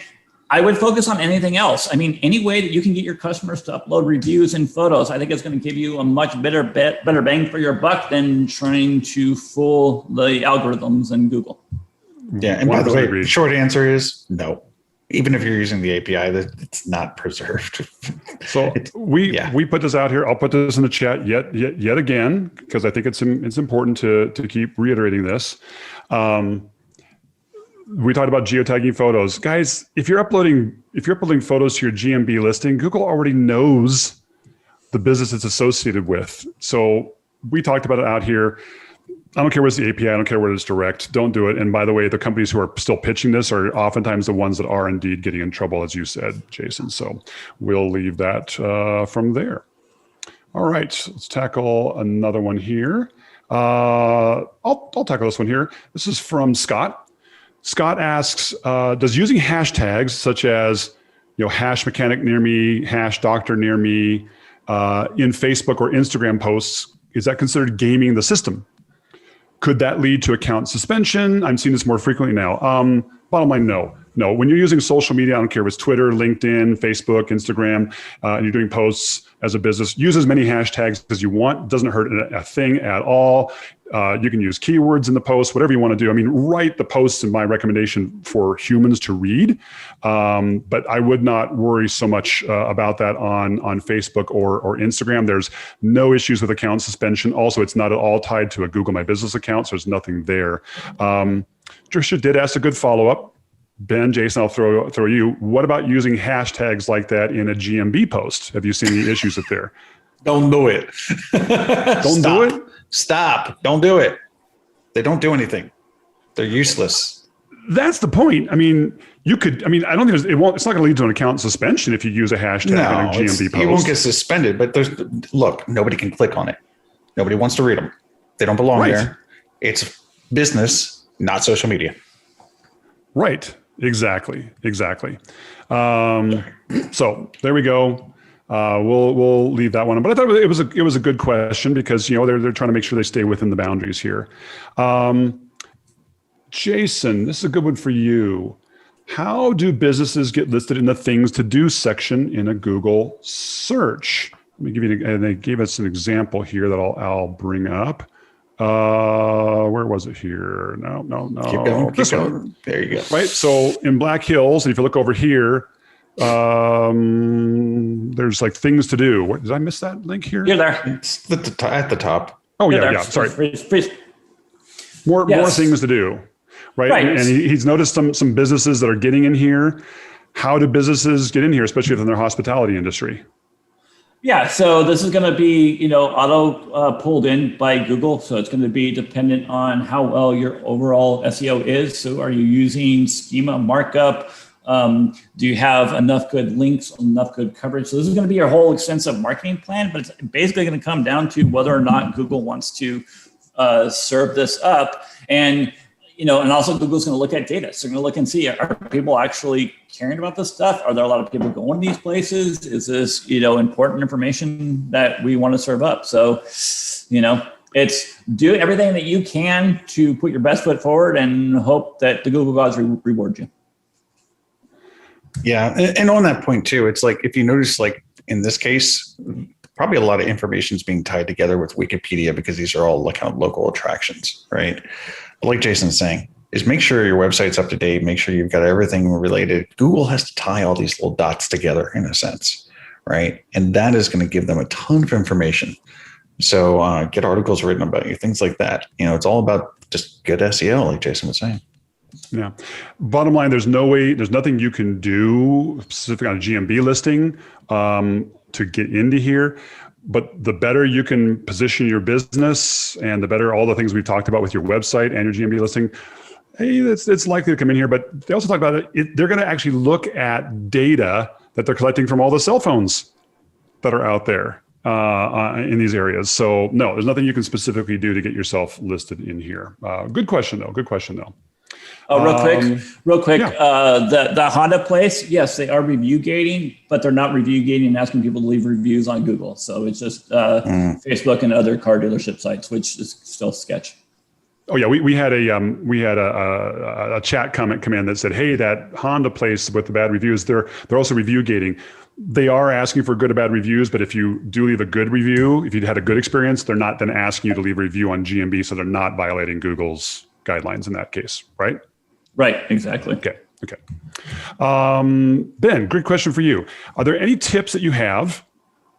[SPEAKER 3] I would focus on anything else. I mean, any way that you can get your customers to upload reviews and photos, I think it's going to give you a much better bang for your buck than trying to fool the algorithms in Google.
[SPEAKER 2] Yeah, and by the way, the short answer is no. Even if you're using the API, it's not preserved.
[SPEAKER 1] So we put this out here. I'll put this in the chat yet again because I think it's important to keep reiterating this. We talked about geotagging photos. Guys, if you're uploading photos to your GMB listing, Google already knows the business it's associated with. So we talked about it out here. I don't care what's the API. I don't care whether it's direct. Don't do it. And by the way, the companies who are still pitching this are oftentimes the ones that are indeed getting in trouble, as you said, Jason. So we'll leave that from there. All right, let's tackle another one here. I'll tackle this one here. This is from Scott. Scott asks, does using hashtags such as, hash mechanic near me, hash doctor near me, in Facebook or Instagram posts, is that considered gaming the system? Could that lead to account suspension? I'm seeing this more frequently now. Bottom line, no. No, when you're using social media, I don't care if it's Twitter, LinkedIn, Facebook, Instagram, and you're doing posts as a business, use as many hashtags as you want. It doesn't hurt a thing at all. You can use keywords in the post, whatever you want to do. I mean, write the posts in my recommendation for humans to read. But I would not worry so much about that on Facebook or Instagram. There's no issues with account suspension. Also, it's not at all tied to a Google My Business account, so there's nothing there. Trisha did ask a good follow-up. Ben, Jason, I'll throw you. What about using hashtags like that in a GMB post? Have you seen any issues with there?
[SPEAKER 2] Don't do it.
[SPEAKER 1] Don't do it?
[SPEAKER 2] Stop. Don't do it. They don't do anything. They're useless.
[SPEAKER 1] That's the point. I mean, I don't think it's not going to lead to an account suspension if you use a hashtag in a GMB post.
[SPEAKER 2] You won't get suspended, but look, nobody can click on it. Nobody wants to read them. They don't belong there. It's business, not social media.
[SPEAKER 1] Right. Exactly. So there we go. We'll leave that one. But I thought it was a good question because they're trying to make sure they stay within the boundaries here. Jason, this is a good one for you. How do businesses get listed in the things to do section in a Google search? Let me give you, and they gave us an example here that I'll bring up. Where was it here? No.
[SPEAKER 2] Keep going. There you go.
[SPEAKER 1] Right. So in Black Hills, and if you look over here, there's like things to do. Did I miss that link here?
[SPEAKER 3] You're there.
[SPEAKER 2] It's at the top.
[SPEAKER 1] Oh, yeah. Sorry. More things to do. Right. And he's noticed some businesses that are getting in here. How do businesses get in here, especially if in their hospitality industry?
[SPEAKER 3] Yeah, so this is going to be, auto pulled in by Google. So it's going to be dependent on how well your overall SEO is. So are you using schema markup? Do you have enough good links, enough good coverage? So this is going to be your whole extensive marketing plan, but it's basically going to come down to whether or not Google wants to serve this up. And and also Google's going to look at data. So they're going to look and see, are people actually caring about this stuff? Are there a lot of people going to these places? Is this, important information that we want to serve up? So, it's do everything that you can to put your best foot forward and hope that the Google gods reward you.
[SPEAKER 2] Yeah. And on that point too, it's like, if you notice, like in this case, probably a lot of information is being tied together with Wikipedia because these are all kind of local attractions, right? But like Jason's saying, is make sure your website's up to date, make sure you've got everything related. Google has to tie all these little dots together in a sense, right? And that is going to give them a ton of information. So get articles written about you, things like that. It's all about just good SEO, like Jason was saying.
[SPEAKER 1] Yeah. Bottom line, there's nothing you can do specifically on a GMB listing to get into here. But the better you can position your business and the better all the things we've talked about with your website and your GMB listing, hey, it's likely to come in here. But they also talk about it. They're going to actually look at data that they're collecting from all the cell phones that are out there in these areas. So no, there's nothing you can specifically do to get yourself listed in here. Good question though.
[SPEAKER 3] Real quick.
[SPEAKER 1] Yeah.
[SPEAKER 3] The Honda place, yes, they are review gating, but they're not review gating and asking people to leave reviews on Google. So it's just Facebook and other car dealership sites, which is still sketch.
[SPEAKER 1] Oh yeah, we had a chat comment come in that said, hey, that Honda place with the bad reviews, they're also review gating. They are asking for good or bad reviews, but if you do leave a good review, if you had a good experience, they're not then asking you to leave a review on GMB, so they're not violating Google's guidelines in that case, right?
[SPEAKER 3] Right, exactly.
[SPEAKER 1] Okay. Ben, great question for you. Are there any tips that you have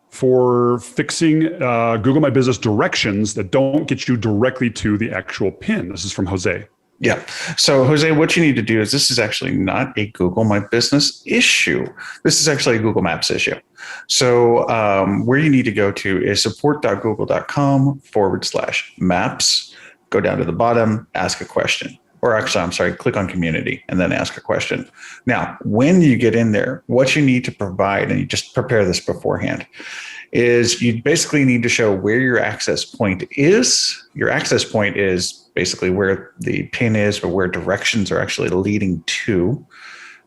[SPEAKER 1] for fixing Google My Business directions that don't get you directly to the actual pin? This is from Jose.
[SPEAKER 2] Yeah. So Jose, what you need to do is, this is actually not a Google My Business issue. This is actually a Google Maps issue. So where you need to go to is support.google.com/maps. Go down to the bottom, ask a question. Or actually, I'm sorry, click on community and then ask a question. Now, when you get in there, what you need to provide, and you just prepare this beforehand, is you basically need to show where your access point is. Your access point is basically where the pin is, but where directions are actually leading to,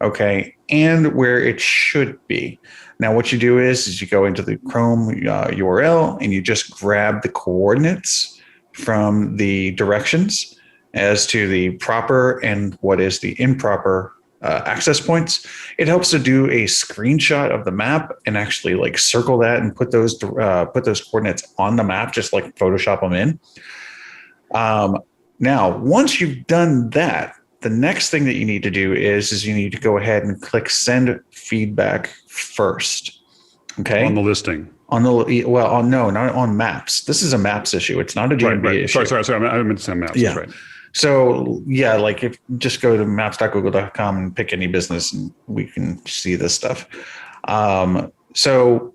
[SPEAKER 2] okay, and where it should be. Now, what you do is you go into the Chrome URL and you just grab the coordinates from the directions as to the proper and what is the improper access points. It helps to do a screenshot of the map and actually like circle that and put those coordinates on the map, just like Photoshop them in. Now, once you've done that, the next thing that you need to do is you need to go ahead and click send feedback first. Okay.
[SPEAKER 1] On the listing.
[SPEAKER 2] No, not on maps. This is a maps issue. It's not a GMB issue.
[SPEAKER 1] Sorry. I meant to say maps.
[SPEAKER 2] Yeah.
[SPEAKER 1] That's right.
[SPEAKER 2] So yeah, like if just go to maps.google.com and pick any business and we can see this stuff. So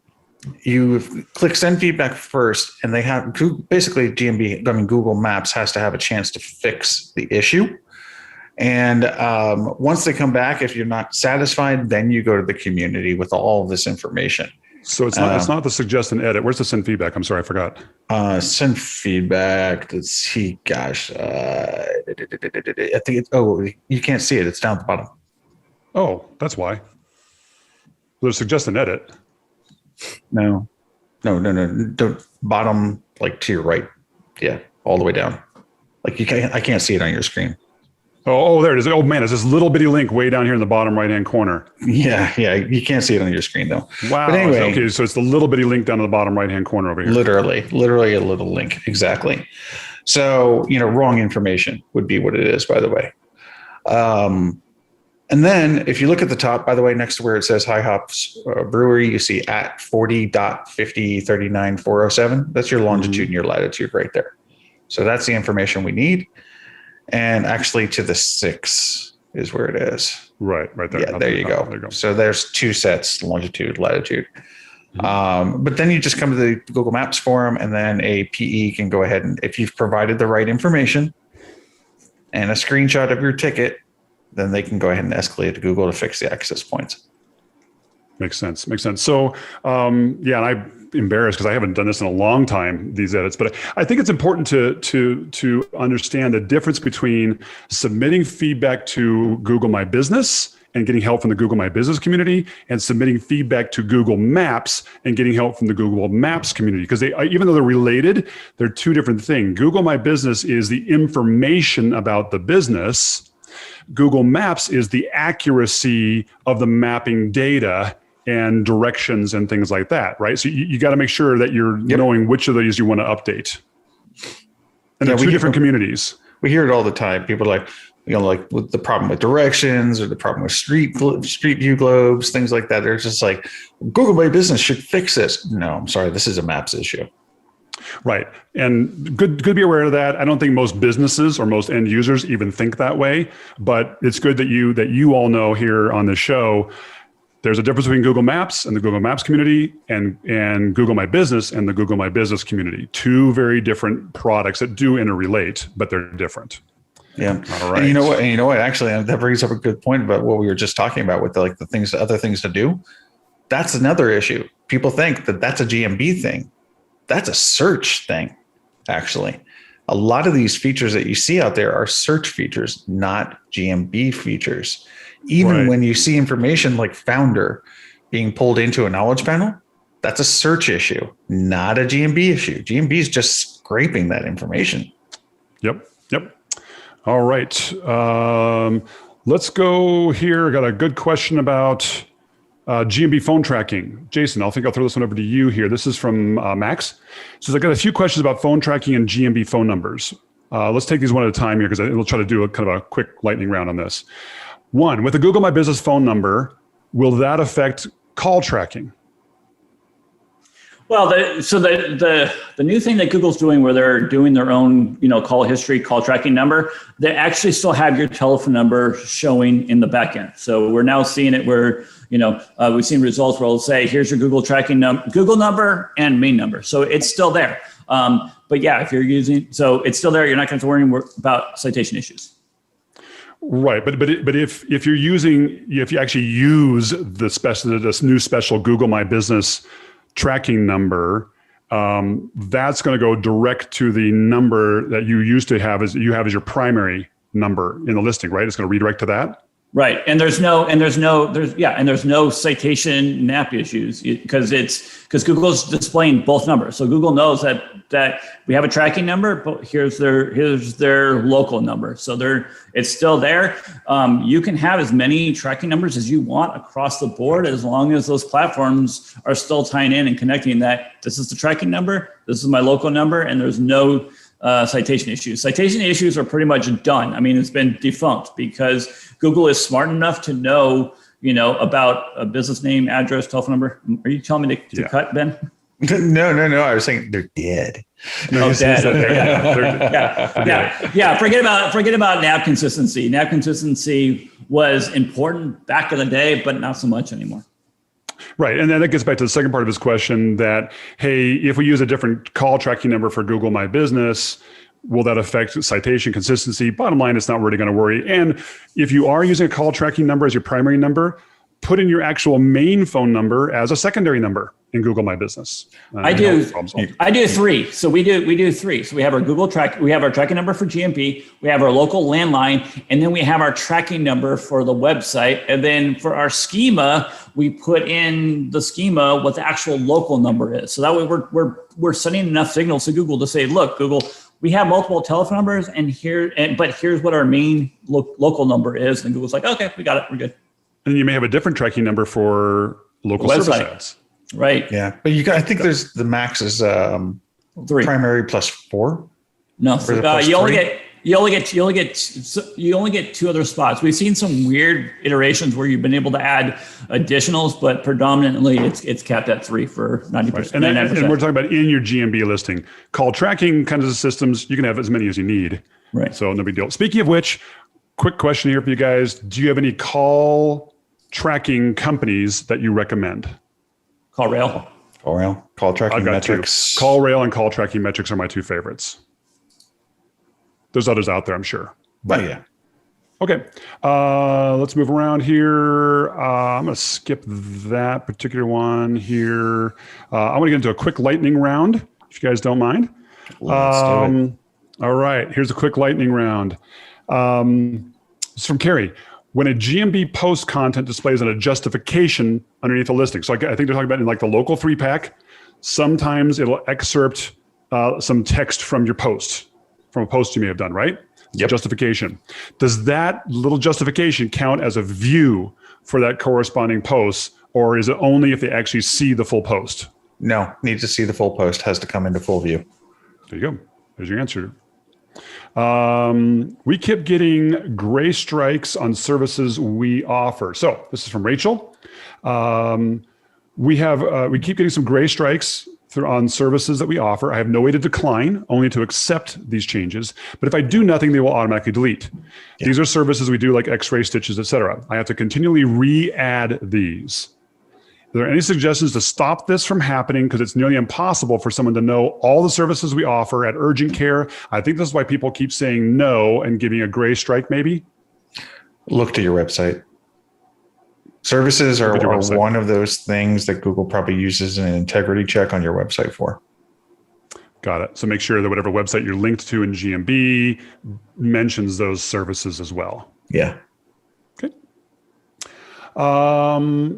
[SPEAKER 2] you click send feedback first, and they have basically Google Maps has to have a chance to fix the issue. And once they come back, if you're not satisfied, then you go to the community with all of this information.
[SPEAKER 1] So it's not the suggest and edit. Where's the send feedback? I'm sorry, I forgot.
[SPEAKER 2] Send feedback. Let's see. Gosh, I think you can't see it. It's down at the bottom.
[SPEAKER 1] Oh, that's why. There's suggest and edit.
[SPEAKER 2] No. Don't bottom, like to your right. Yeah, all the way down. Like I can't see it on your screen.
[SPEAKER 1] Oh, there it is. Oh man, it's this little bitty link way down here in the bottom right-hand corner.
[SPEAKER 2] Yeah. You can't see it on your screen though.
[SPEAKER 1] Wow.
[SPEAKER 2] But anyway,
[SPEAKER 1] okay, so it's the little bitty link down in the bottom right-hand corner over here.
[SPEAKER 2] Literally a little link. Exactly. So, wrong information would be what it is, by the way. And then if you look at the top, by the way, next to where it says High Hops Brewery, you see at 40.5039.407. That's your longitude and your latitude right there. So that's the information we need. And actually to the 6 is where it is.
[SPEAKER 1] Right there.
[SPEAKER 2] Yeah, there you go. So there's 2 sets, longitude, latitude. But then you just come to the Google Maps forum, and then a PE can go ahead and, if you've provided the right information and a screenshot of your ticket, then they can go ahead and escalate to Google to fix the access points.
[SPEAKER 1] Makes sense. So, and I'm embarrassed because I haven't done this in a long time, these edits, but I think it's important to understand the difference between submitting feedback to Google My Business and getting help from the Google My Business community, and submitting feedback to Google Maps and getting help from the Google Maps community. Because even though they're related, they're two different things. Google My Business is the information about the business. Google Maps is the accuracy of the mapping data and directions and things like that, right? So you got to make sure that you're knowing which of these you want to update. And they're two different communities.
[SPEAKER 2] We hear it all the time. People are like, like with the problem with directions or the problem with street view globes, things like that. They're just like, Google My Business should fix this. No, I'm sorry. This is a Maps issue.
[SPEAKER 1] Right. And good to be aware of that. I don't think most businesses or most end users even think that way, but it's good that you all know here on the show, there's a difference between Google Maps and the Google Maps community and Google My Business and the Google My Business community. Two very different products that do interrelate, but they're different.
[SPEAKER 2] Yeah.
[SPEAKER 1] All right.
[SPEAKER 2] And you know what? Actually, that brings up a good point about what we were just talking about with the other things to do. That's another issue. People think that that's a GMB thing. That's a search thing, actually. A lot of these features that you see out there are search features, not GMB features. Even when you see information like founder being pulled into a knowledge panel, that's a search issue, not a GMB issue. GMB is just scraping that information.
[SPEAKER 1] Yep. All right. Let's go here. I got a good question about GMB phone tracking. Jason, I'll throw this one over to you here. This is from Max. So I got a few questions about phone tracking and GMB phone numbers. Let's take these one at a time here because we'll try to do a kind of a quick lightning round on this. One, with the Google My Business phone number, will that affect call tracking?
[SPEAKER 3] Well, the new thing that Google's doing, where they're doing their own, call history, call tracking number, they actually still have your telephone number showing in the backend. So we're now seeing it where, we've seen results where it'll say, here's your Google tracking Google number and main number. So it's still there. But yeah, if you're so it's still there. You're not going to have to worry about citation issues.
[SPEAKER 1] Right, but if you actually use this new special Google My Business tracking number, that's going to go direct to the number that you used to have as your primary number in the listing, right? It's going to redirect to that. Right,
[SPEAKER 3] and there's no citation NAP issues because Google's displaying both numbers. So Google knows that we have a tracking number, but here's their local number. So it's still there. You can have as many tracking numbers as you want across the board, as long as those platforms are still tying in and connecting that this is the tracking number, this is my local number, and there's no citation issues. Citation issues are pretty much done. I mean, it's been defunct because Google is smart enough to know, about a business name, address, telephone number. Are you telling me to cut, Ben?
[SPEAKER 2] No. I was saying they're dead.
[SPEAKER 3] Oh, dead. Okay, yeah. Forget about NAP consistency. NAP consistency was important back in the day, but not so much anymore.
[SPEAKER 1] Right. And then that gets back to the second part of his question that, hey, if we use a different call tracking number for Google My Business, will that affect citation consistency? Bottom line, it's not really going to worry. And if you are using a call tracking number as your primary number, put in your actual main phone number as a secondary number in Google My Business.
[SPEAKER 3] I do three. So we do three. So we have our we have our tracking number for GMB, we have our local landline, and then we have our tracking number for the website. And then for our schema, we put in the schema what the actual local number is. So that way we're sending enough signals to Google to say, look, Google, we have multiple telephone numbers but here's what our main local number is. And Google's like, okay, we got it. We're good.
[SPEAKER 1] And you may have a different tracking number for local service ads.
[SPEAKER 2] Right. Yeah. But I think there's the max is 3 primary plus 4.
[SPEAKER 3] No, you only get 2 other spots. We've seen some weird iterations where you've been able to add additionals, but predominantly it's capped at 3 for 90%. Right.
[SPEAKER 1] And we're talking about in your GMB listing. Call tracking kinds of systems, you can have as many as you need.
[SPEAKER 3] Right.
[SPEAKER 1] So no big deal. Speaking of which, quick question here for you guys. Do you have any call tracking companies that you recommend?
[SPEAKER 3] CallRail,
[SPEAKER 2] call tracking metrics.
[SPEAKER 1] 2. CallRail and call tracking metrics are my 2 favorites. There's others out there, I'm sure.
[SPEAKER 2] But yeah.
[SPEAKER 1] Okay, let's move around here. I'm going to skip that particular one here. I want to get into a quick lightning round, if you guys don't mind.
[SPEAKER 2] Let's do it.
[SPEAKER 1] All right, here's a quick lightning round. It's from Carrie. When a GMB post content displays on a justification underneath a listing. So I think they're talking about in like the local 3-pack. Sometimes it'll excerpt some text from your post, from a post you may have done, right?
[SPEAKER 2] Yep.
[SPEAKER 1] Justification. Does that little justification count as a view for that corresponding post, or is it only if they actually see the full post?
[SPEAKER 2] No, need to see the full post, has to come into full view.
[SPEAKER 1] There you go. There's your answer. We keep getting gray strikes on services we offer. So this is from Rachel. We keep getting some gray strikes on services that we offer. I have no way to decline, only to accept these changes. But if I do nothing, they will automatically delete. Yeah. These are services we do like X-ray stitches, etc. I have to continually re-add these. Are there any suggestions to stop this from happening? Because it's nearly impossible for someone to know all the services we offer at urgent care. I think this is why people keep saying no and giving a gray strike maybe.
[SPEAKER 2] Look to your website. Services are one of those things that Google probably uses an integrity check on your website for.
[SPEAKER 1] Got it. So make sure that whatever website you're linked to in GMB mentions those services as well.
[SPEAKER 2] Yeah.
[SPEAKER 1] Okay.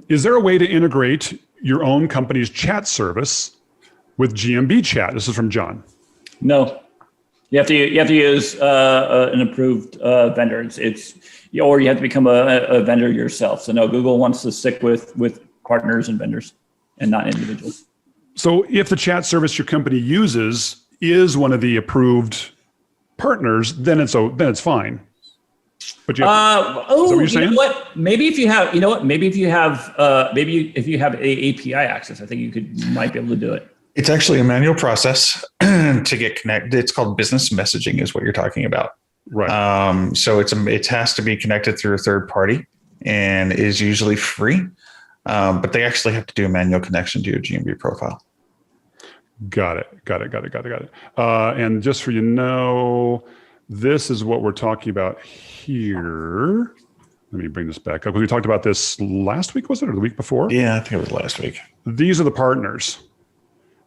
[SPEAKER 1] Is there a way to integrate your own company's chat service with GMB chat? This is from John.
[SPEAKER 3] No. You have to use an approved vendor. Or you have to become a vendor yourself. So no, Google wants to stick with partners and vendors and not individuals.
[SPEAKER 1] So if the chat service your company uses is one of the approved partners, then it's fine. But you have, is that what you're saying?
[SPEAKER 3] You know what? Maybe if you have a API access, I think you might be able to do it.
[SPEAKER 2] It's actually a manual process to get connected. It's called business messaging is what you're talking about.
[SPEAKER 1] Right.
[SPEAKER 2] So it has to be connected through a third party and is usually free. But they actually have to do a manual connection to your GMB profile.
[SPEAKER 1] Got it. And just for this is what we're talking about here. Let me bring this back up. We talked about this last week, was it, or the week before?
[SPEAKER 2] Yeah, I think it was last week.
[SPEAKER 1] These are the partners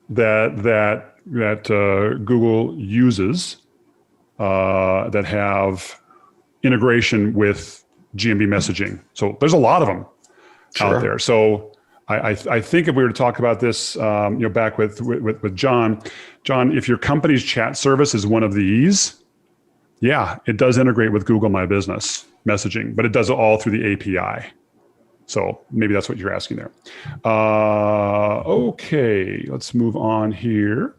[SPEAKER 1] that Google uses that have integration with GMB messaging. So there's a lot of them out there. So I think if we were to talk about this, back with John, if your company's chat service is one of these, yeah, it does integrate with Google My Business messaging, but it does it all through the API. So maybe that's what you're asking there. Okay, let's move on here.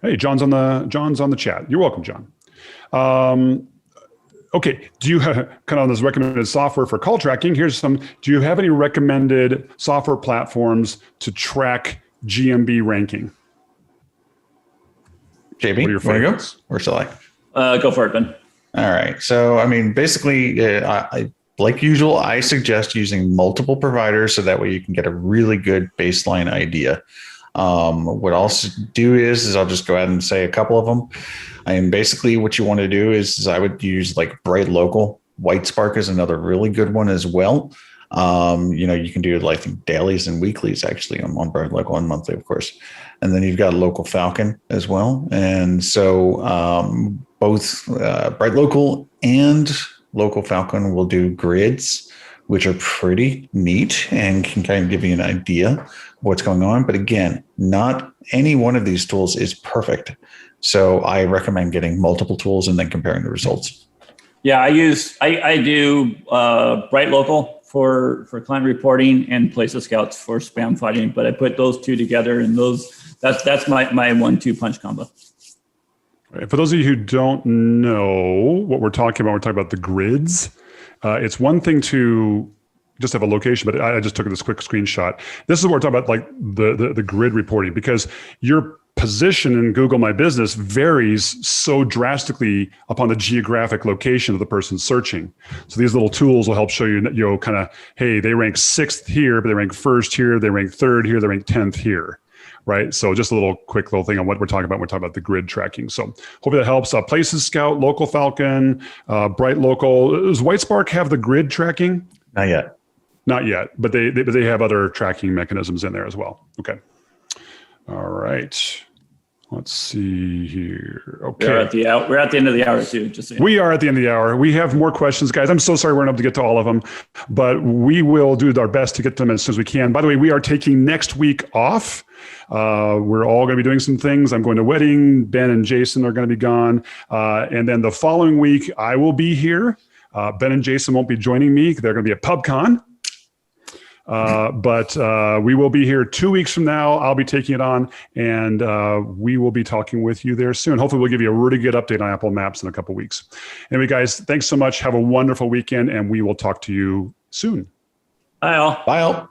[SPEAKER 1] Hey, John's on the chat. You're welcome, John. Okay, do you have kind of on this recommended software for call tracking? Do you have any recommended software platforms to track GMB ranking?
[SPEAKER 2] JB, what are your favorites? Or shall I?
[SPEAKER 3] Go for it, Ben.
[SPEAKER 2] All right. So, I mean, basically, like usual, I suggest using multiple providers so that way you can get a really good baseline idea. What I'll do is I'll just go ahead and say a couple of them. And basically what you want to do is I would use like Bright Local. Whitespark is another really good one as well. You can do like dailies and weeklies actually on Bright Local and monthly, of course. And then you've got Local Falcon as well. And so both Bright Local and Local Falcon will do grids, which are pretty neat and can kind of give you an idea of what's going on. But again, not any one of these tools is perfect. So I recommend getting multiple tools and then comparing the results.
[SPEAKER 3] Yeah, I do Bright Local for client reporting and Places Scouts for spam fighting, but I put those two together and that's my 1-2 punch combo.
[SPEAKER 1] Right. For those of you who don't know what we're talking about the grids. It's one thing to just have a location, but I just took this quick screenshot. This is what we're talking about, like the grid reporting, because your position in Google My Business varies so drastically upon the geographic location of the person searching. So these little tools will help show you, kind of, hey, they rank 6th here, but they rank 1st here, they rank 3rd here, they rank 10th here, right? So just a little quick little thing on what we're talking about. We're talking about the grid tracking. So hopefully that helps. Places Scout, Local Falcon, Bright Local. Does Whitespark have the grid tracking?
[SPEAKER 2] Not yet.
[SPEAKER 1] Not yet, but they have other tracking mechanisms in there as well. Okay. All right. Let's see here. Okay.
[SPEAKER 3] We're at the end of the hour too. Just so you know.
[SPEAKER 1] We are at the end of the hour. We have more questions, guys. I'm so sorry we're not able to get to all of them, but we will do our best to get to them as soon as we can. By the way, we are taking next week off. We're all going to be doing some things. I'm going to a wedding. Ben and Jason are going to be gone. And then the following week, I will be here. Ben and Jason won't be joining me. They're going to be at PubCon. But we will be here 2 weeks from now. I'll be taking it on, and we will be talking with you there soon. Hopefully, we'll give you a really good update on Apple Maps in a couple weeks. Anyway, guys, thanks so much. Have a wonderful weekend, and we will talk to you soon.
[SPEAKER 3] Bye all.
[SPEAKER 2] Bye all.